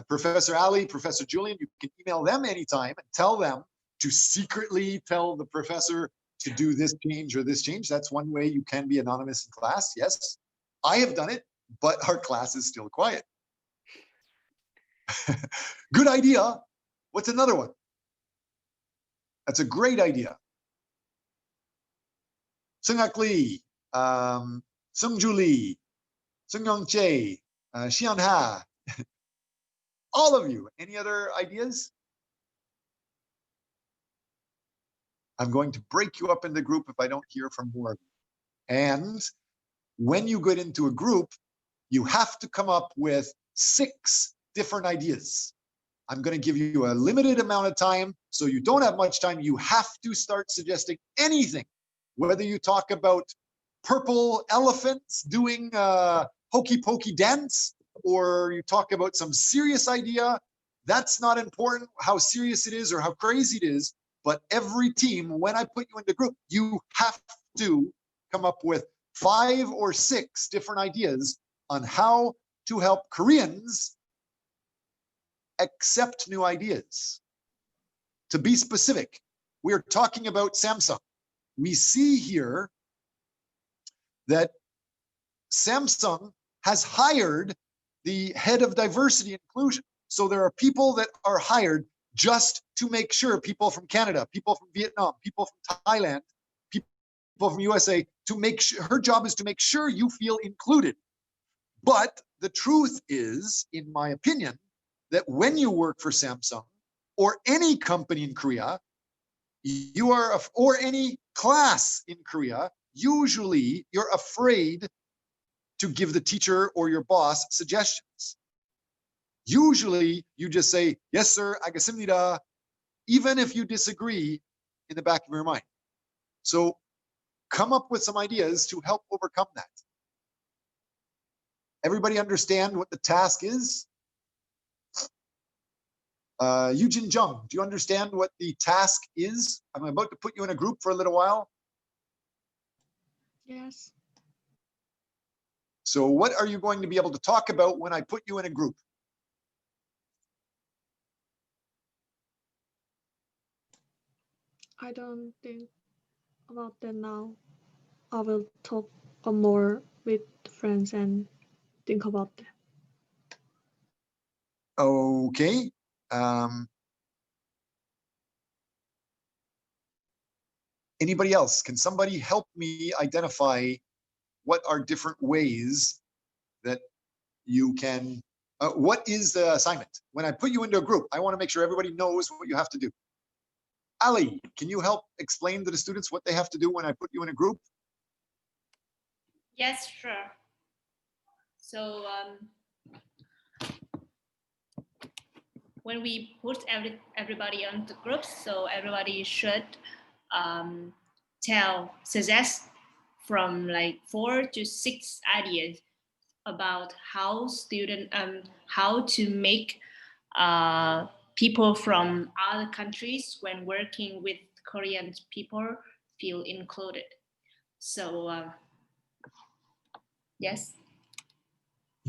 Professor Ali, Professor Julian, you can email them anytime and tell them to secretly tell the professor to do this change or this change. That's one way you can be anonymous in class, yes. I have done it, but our class is still quiet. Good idea. What's another one? That's a great idea. Seung-Hak Lee, Seung-Ju Lee, Seung-Young Chae, Xian Ha. All of you, any other ideas? I'm going to break you up in the group if I don't hear from more of you. And when you get into a group, you have to come up with 6 different ideas. I'm going to give you a limited amount of time, so you don't have much time. You have to start suggesting anything, whether you talk about purple elephants doing hokey pokey dance, or you talk about some serious idea. That's not important how serious it is or how crazy it is, but every team, when I put you in the group, you have to come up with 5 or 6 different ideas on how to help Koreans accept new ideas. To be specific, we're talking about Samsung. We see here that Samsung has hired the head of diversity and inclusion. So there are people that are hired just to make sure people from Canada, people from Vietnam, people from Thailand, people from USA, to make sure, her job is to make sure you feel included. But the truth is, in my opinion, that when you work for Samsung or any company in Korea, you are, or any class in Korea, usually you're afraid to give the teacher or your boss suggestions. Usually you just say, yes, sir, 알겠습니다, even if you disagree in the back of your mind. So come up with some ideas to help overcome that. Everybody understand what the task is? Eugene Jung, do you understand what the task is? I'm about to put you in a group for a little while. Yes. So what are you going to be able to talk about when I put you in a group? I don't think about that now. I will talk more with friends and think about that. Okay. Anybody else? Can somebody help me identify what are different ways that you can, what is the assignment? When I put you into a group, I want to make sure everybody knows what you have to do. Ali, can you help explain to the students what they have to do when I put you in a group? Yes, sure. So when we put everybody onto groups, so everybody should suggest from like 4 to 6 ideas about how to make people from other countries when working with Korean people feel included. So yes.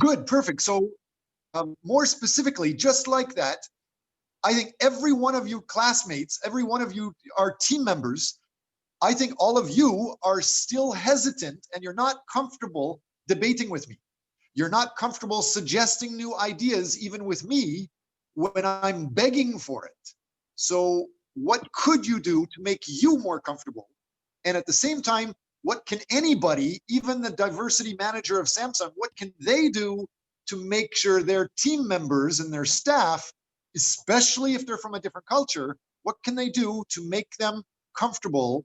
Good, perfect. So more specifically, just like that, I think every one of you classmates, every one of you are team members, I think all of you are still hesitant and you're not comfortable debating with me. You're not comfortable suggesting new ideas even with me when I'm begging for it. So what could you do to make you more comfortable? And at the same time, what can anybody, even the diversity manager of Samsung, what can they do to make sure their team members and their staff, especially if they're from a different culture, what can they do to make them comfortable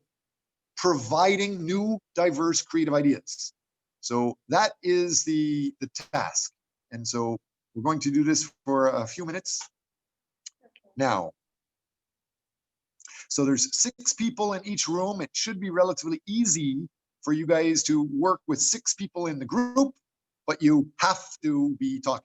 providing new, diverse, creative ideas? So that is the task. And so we're going to do this for a few minutes now. So there's 6 people in each room. It should be relatively easy for you guys to work with 6 people in the group, but you have to be talking.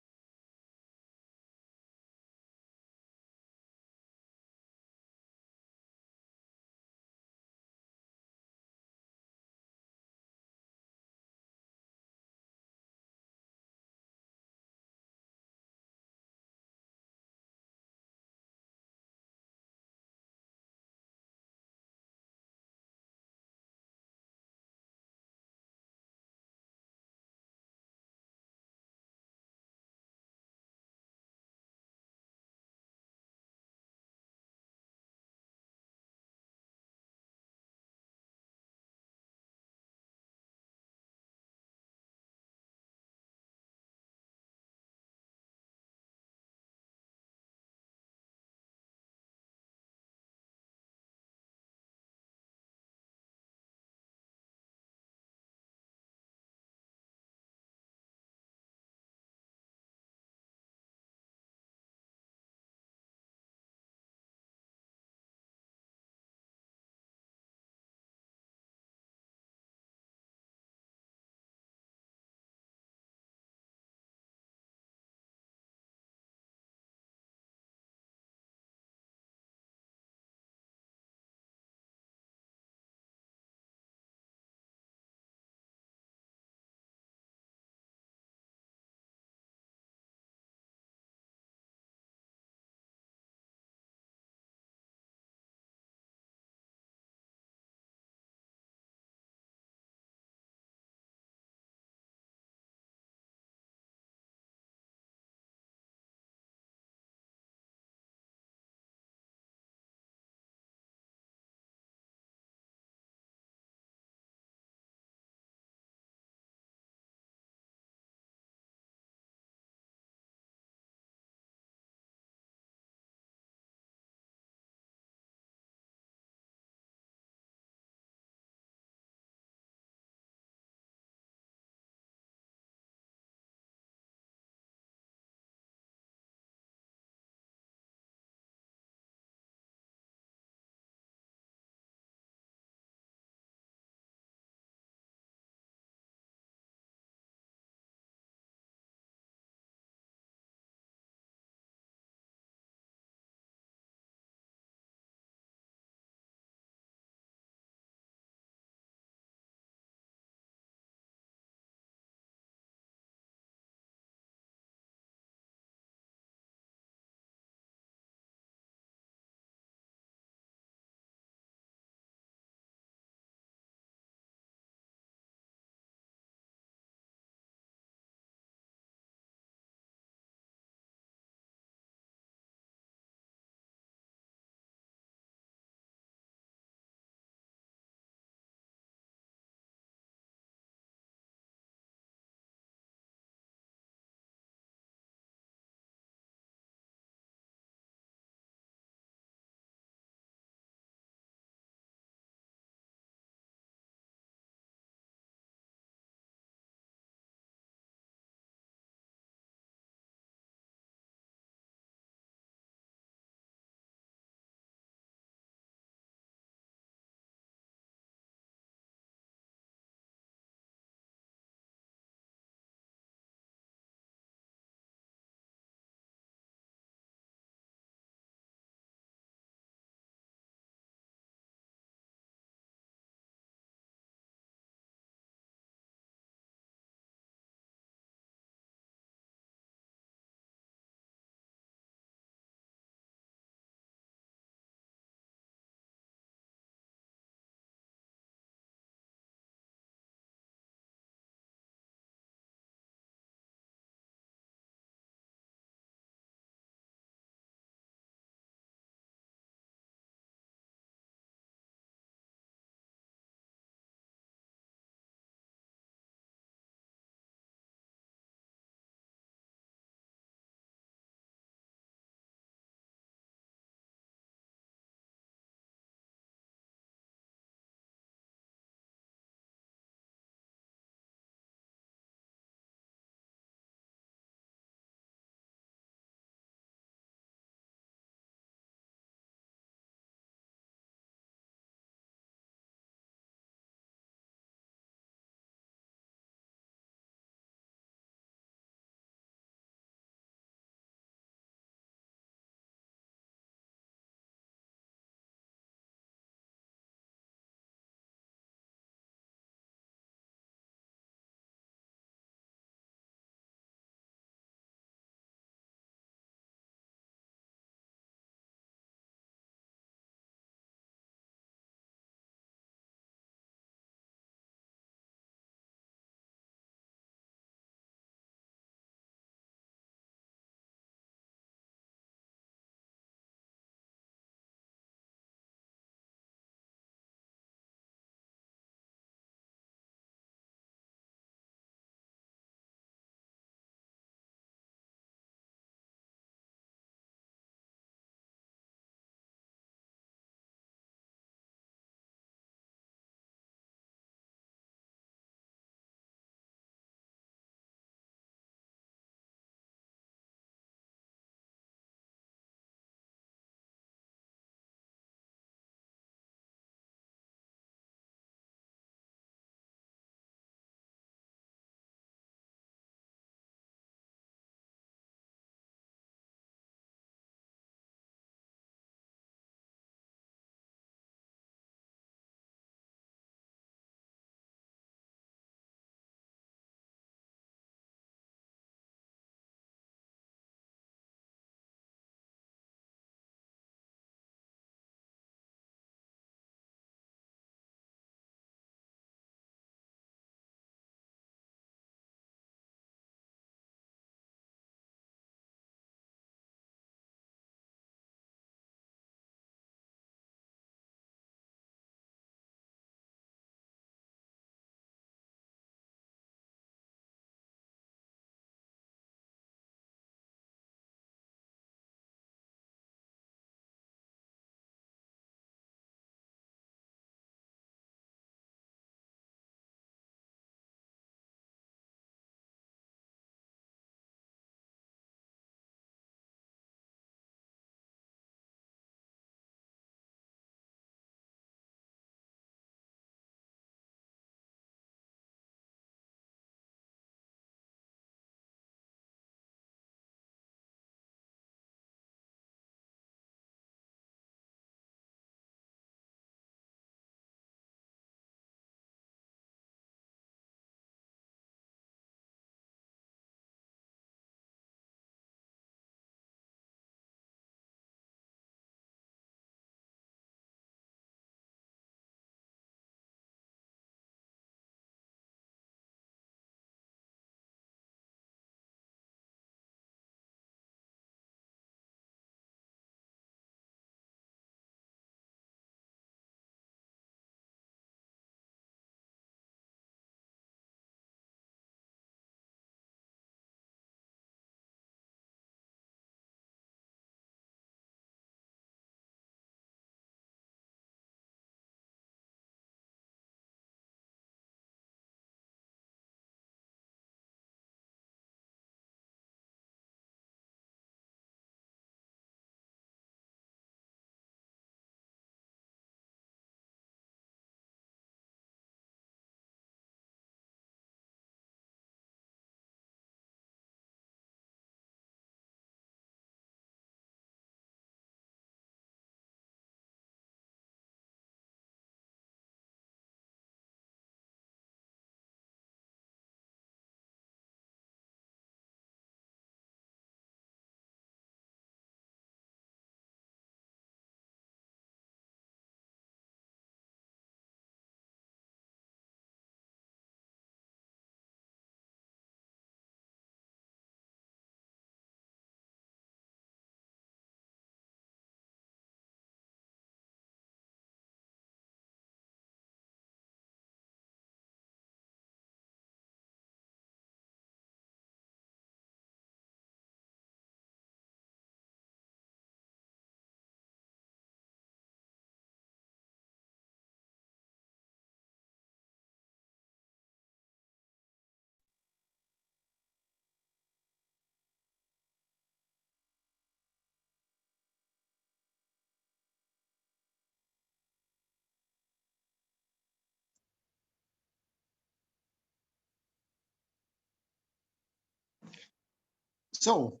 So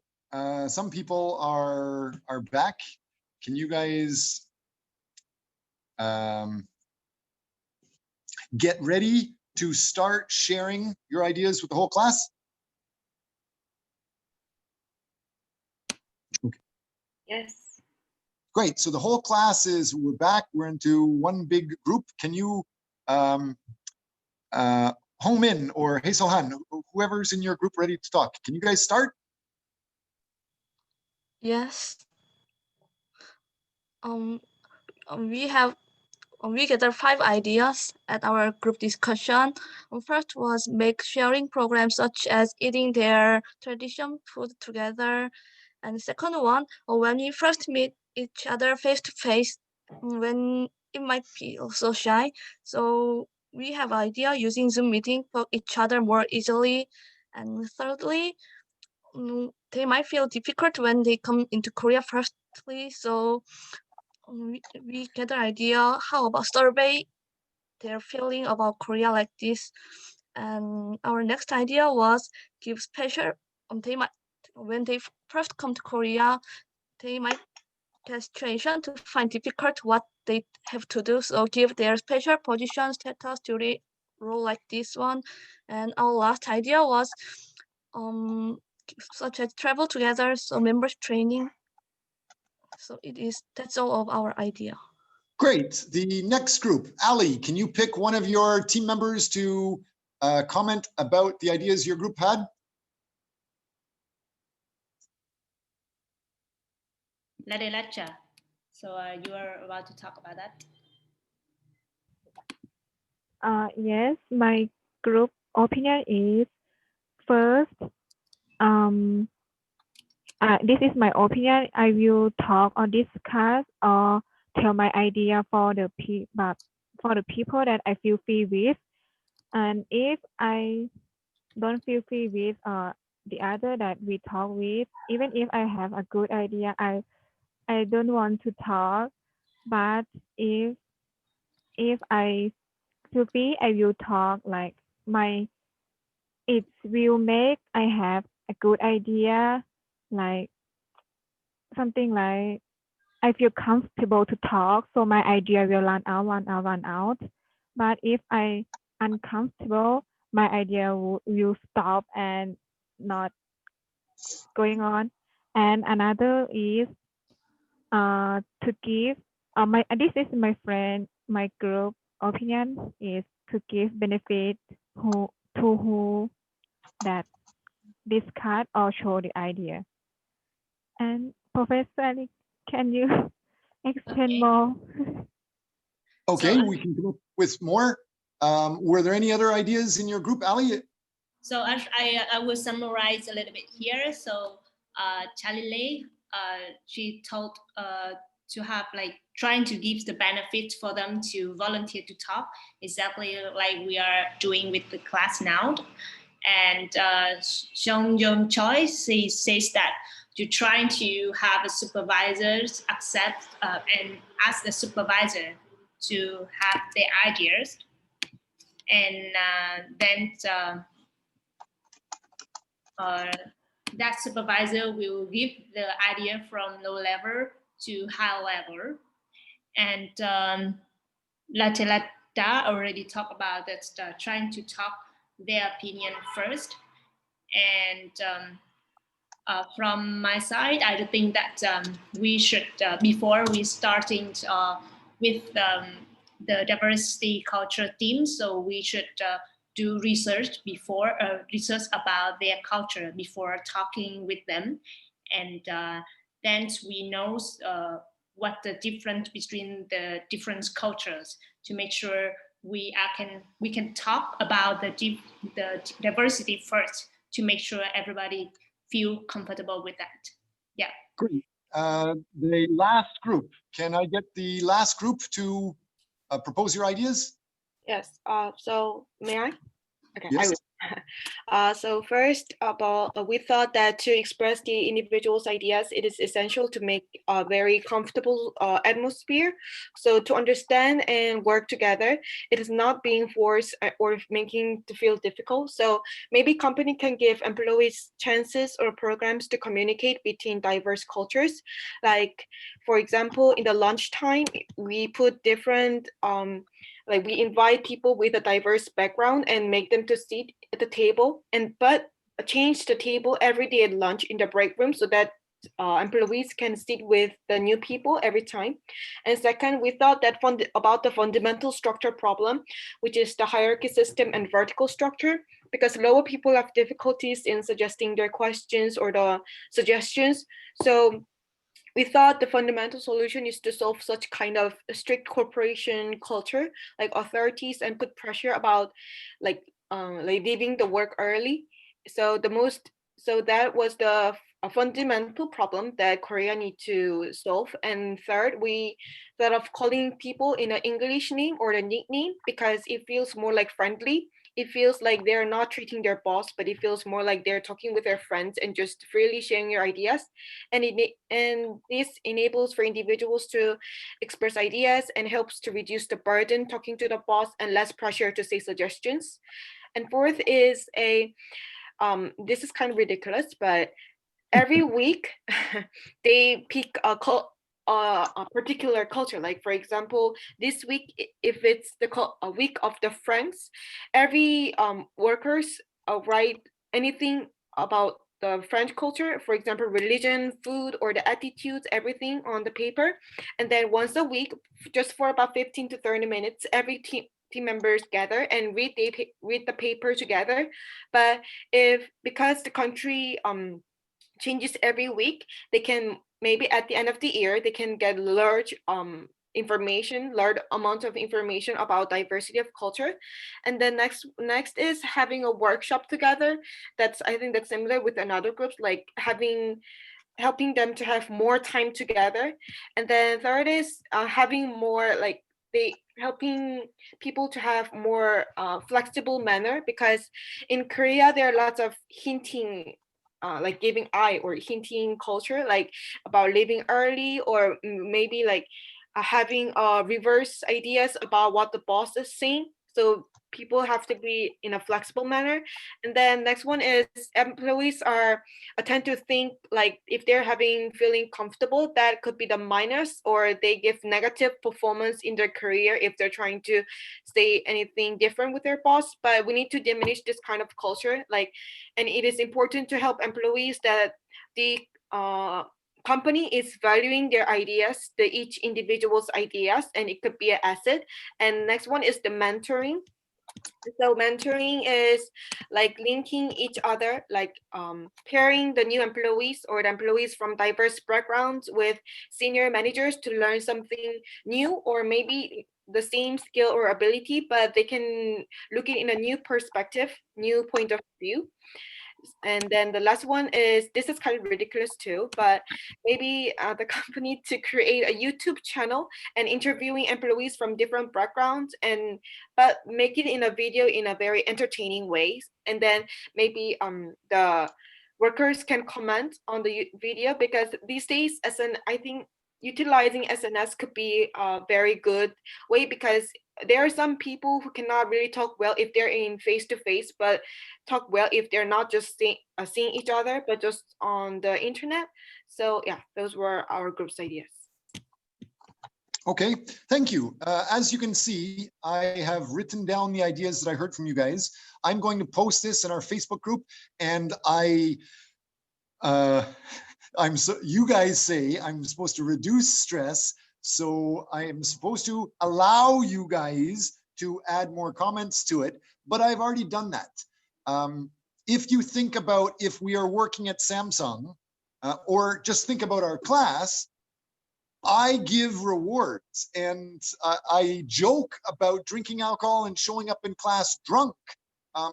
some people are back. Can you guys get ready to start sharing your ideas with the whole class? Okay. Yes. Great. So the whole class we're back. We're into one big group. Can you Hong Min or Hazel Han, whoever's in your group ready to talk, can you guys start? Yes. We gathered 5 ideas at our group discussion. First was make sharing programs such as eating their traditional food together. And the second one, when we first meet each other face to face, when it might be also shy. So we have idea using Zoom meeting for each other more easily. And thirdly, they might feel difficult when they come into Korea firstly. So we get the idea how about survey their feeling about Korea like this. And our next idea was give special they might when they first come to Korea, they might get situation to find difficult what they have to do. So give their special position status to role like this one. And our last idea was such as travel together, so members training. So that's all of our idea. Great. The next group, Ali, can you pick one of your team members to comment about the ideas your group had? Ladelacha. So you are about to talk about that? Yes, my group opinion is first, this is my opinion. I will talk or discuss or tell my idea for the people that I feel free with. And if I don't feel free with the other that we talk with, even if I have a good idea, I don't want to talk. But if I feel free, I will talk. Like it will make I have a good idea, like something like I feel comfortable to talk, so my idea will run out. But if I uncomfortable, my idea will stop and not going on. And another is to give this is my group opinion is to give benefit who that discard or show the idea. And Professor Ali, can you explain more? Okay, So, we can come up with more. Were there any other ideas in your group, Ali? So I will summarize a little bit here. So Charlie Lei, she told to have like trying to give the benefit for them to volunteer to talk, exactly like we are doing with the class now. And Sean Yong Choi says that you're trying to have a supervisors accept and ask the supervisor to have their ideas. And then that supervisor will give the idea from low level to high level. And Lata already talked about that, trying to talk their opinion first. And from my side, I think that we should, before we starting with the diversity culture team, so we should do research before research about their culture before talking with them, and then we know what the difference between the different cultures to make sure we can talk about the diversity first to make sure everybody feel comfortable with that. Yeah. Great. The last group, can I get the last group to propose your ideas? Yes. So may I? Okay, I Yes. will. So first about, we thought that to express the individual's ideas, it is essential to make a very comfortable atmosphere. So to understand and work together, it is not being forced or making to feel difficult. So maybe company can give employees chances or programs to communicate between diverse cultures. Like, for example, in the lunchtime, we put different like we invite people with a diverse background and make them to sit at the table, and but change the table every day at lunch in the break room so that employees can sit with the new people every time. And second, we thought that about the fundamental structure problem, which is the hierarchy system and vertical structure, because lower people have difficulties in suggesting their questions or the suggestions. So we thought the fundamental solution is to solve such kind of strict corporation culture, like authorities, and put pressure about like leaving the work early. So that was the a fundamental problem that Korea need to solve. And third, we thought of calling people in an English name or a nickname because it feels more like friendly. It feels like they're not treating their boss, but it feels more like they're talking with their friends and just freely sharing your ideas. And this enables for individuals to express ideas and helps to reduce the burden talking to the boss and less pressure to say suggestions. And fourth is this is kind of ridiculous, but every week they pick a particular culture. Like for example, this week, if it's a week of the Franks, every workers write anything about the French culture, for example, religion, food, or the attitudes, everything on the paper. And then once a week, just for about 15 to 30 minutes, every team members gather and read the paper together. But if because the country changes every week, they can maybe at the end of the year they can get large amount of information about diversity of culture. And then next is having a workshop together. That's, I think that's similar with another groups, like helping them to have more time together. And then third is having more like they helping people to have more flexible manner, because in Korea there are lots of hinting, like giving eye or hinting culture, like about leaving early, or maybe like having reverse ideas about what the boss is saying. So people have to be in a flexible manner. And then next one is employees are tend to think like if they're having feeling comfortable, that could be the minus, or they give negative performance in their career if they're trying to say anything different with their boss. But we need to diminish this kind of culture, like, and it is important to help employees that the company is valuing their ideas, the each individual's ideas, and it could be an asset. And next one is the mentoring. So mentoring is like linking each other, like pairing the new employees or the employees from diverse backgrounds with senior managers to learn something new, or maybe the same skill or ability, but they can look it in a new perspective, new point of view. And then the last one is, this is kind of ridiculous too, but maybe the company to create a YouTube channel and interviewing employees from different backgrounds, and but make it in a video in a very entertaining way. And then maybe the workers can comment on the video, because these days I think utilizing SNS could be a very good way, because there are some people who cannot really talk well if they're in face to face, but talk well if they're not just seeing each other, but just on the internet. So yeah, those were our group's ideas. Okay, thank you. As you can see, I have written down the ideas that I heard from you guys. I'm going to post this in our Facebook group, and you guys say I'm supposed to reduce stress, so I am supposed to allow you guys to add more comments to it, but I've already done that. If you think about if we are working at Samsung, or just think about our class, I give rewards, and I joke about drinking alcohol and showing up in class drunk.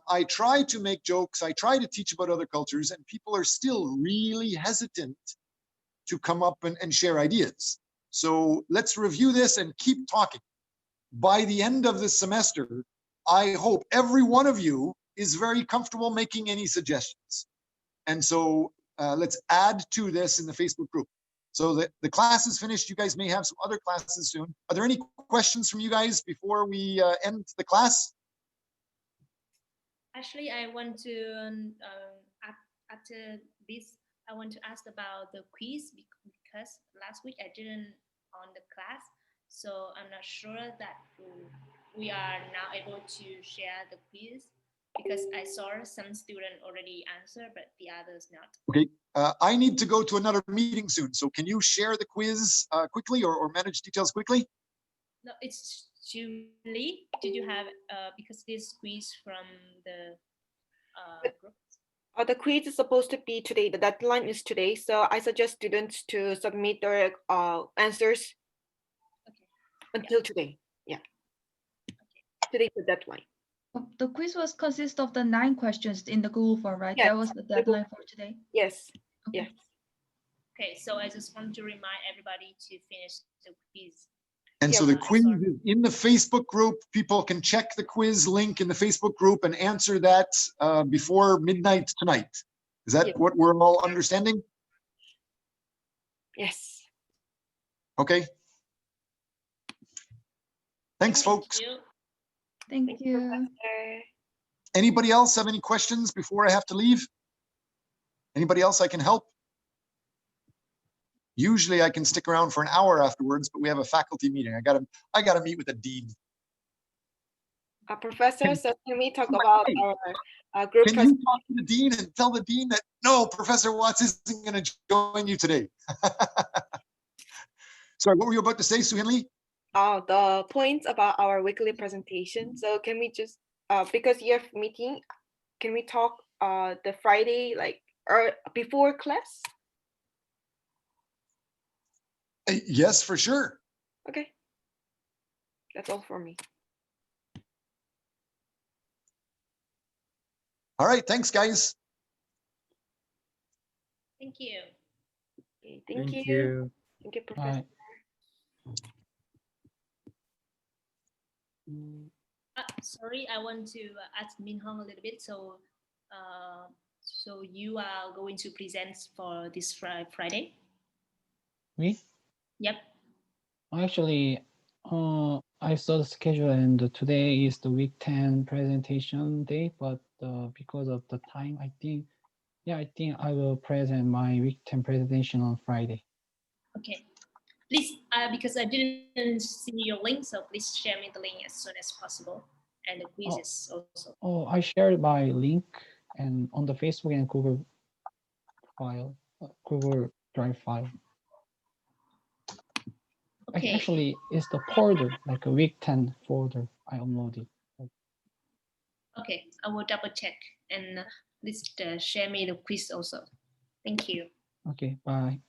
I try to make jokes, I try to teach about other cultures, and people are still really hesitant to come up and share ideas. So let's review this and keep talking. By the end of this semester, I hope every one of you is very comfortable making any suggestions. And so let's add to this in the Facebook group. So the class is finished. You guys may have some other classes soon. Are there any questions from you guys before we end the class? Actually, I want to, after this, I want to ask about the quiz because last week I didn't on the class. So I'm not sure that we are now able to share the quiz because I saw some students already answer, but the others not. Okay, I need to go to another meeting soon. So can you share the quiz quickly or manage details quickly? No, it's Julie. Did you have, because this quiz from the group? The quiz is supposed to be today. The deadline is today. So I suggest students to submit their answers until today. Yeah. Today's the deadline. The quiz was consist of the 9 questions in the Google form, right? Yes, That was the deadline for today. Yes. Okay. Yes. Okay, so I just want to remind everybody to finish the quiz. And Yeah, so the I quiz saw. is in the Facebook group. People can check the quiz link in the Facebook group and answer that before midnight tonight. Is that Yes. what we're all understanding? Yes. Okay. Thanks, folks. You. Thank you. Professor. Anybody else have any questions before I have to leave? Anybody else I can help? Usually I can stick around for an hour afterwards, but we have a faculty meeting. I gotta meet with the dean. Professor, so can we talk about our group Can you talk to the dean and tell the dean that no, Professor Watts isn't going to join you today? Sorry, what were you about to say, Suhin Lee? the points about our weekly presentation. So can we just because you have meeting, can we talk the Friday like or before class? Yes, for sure. Okay. That's all for me. All right, thanks, guys. Thank you. Okay, thank you. Thank you, Professor. Sorry, I want to ask Min Hong a little bit. So, so you are going to present for this Friday? Me? Yep. Actually, I saw the schedule and today is the week 10 presentation day, but because of the time, I think I will present my week 10 presentation on Friday. Okay. Please, because I didn't see your link, so please share me the link as soon as possible. And the quizzes also. Oh, I shared my link and on the Facebook and Google file, Google Drive file. Okay. Actually, it's the folder, like a week 10 folder I uploaded. Okay, I will double check and please share me the quiz also. Thank you. Okay, bye.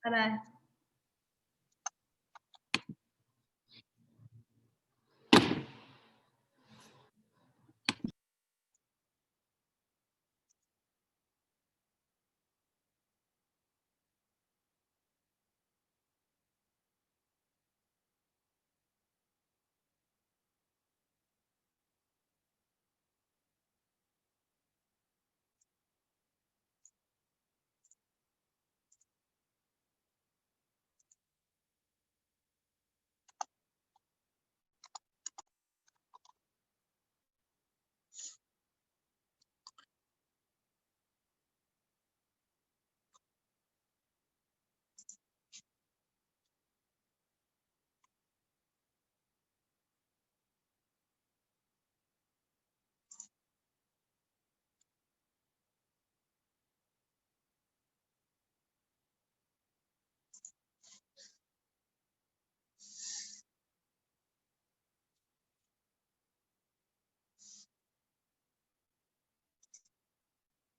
Bye-bye.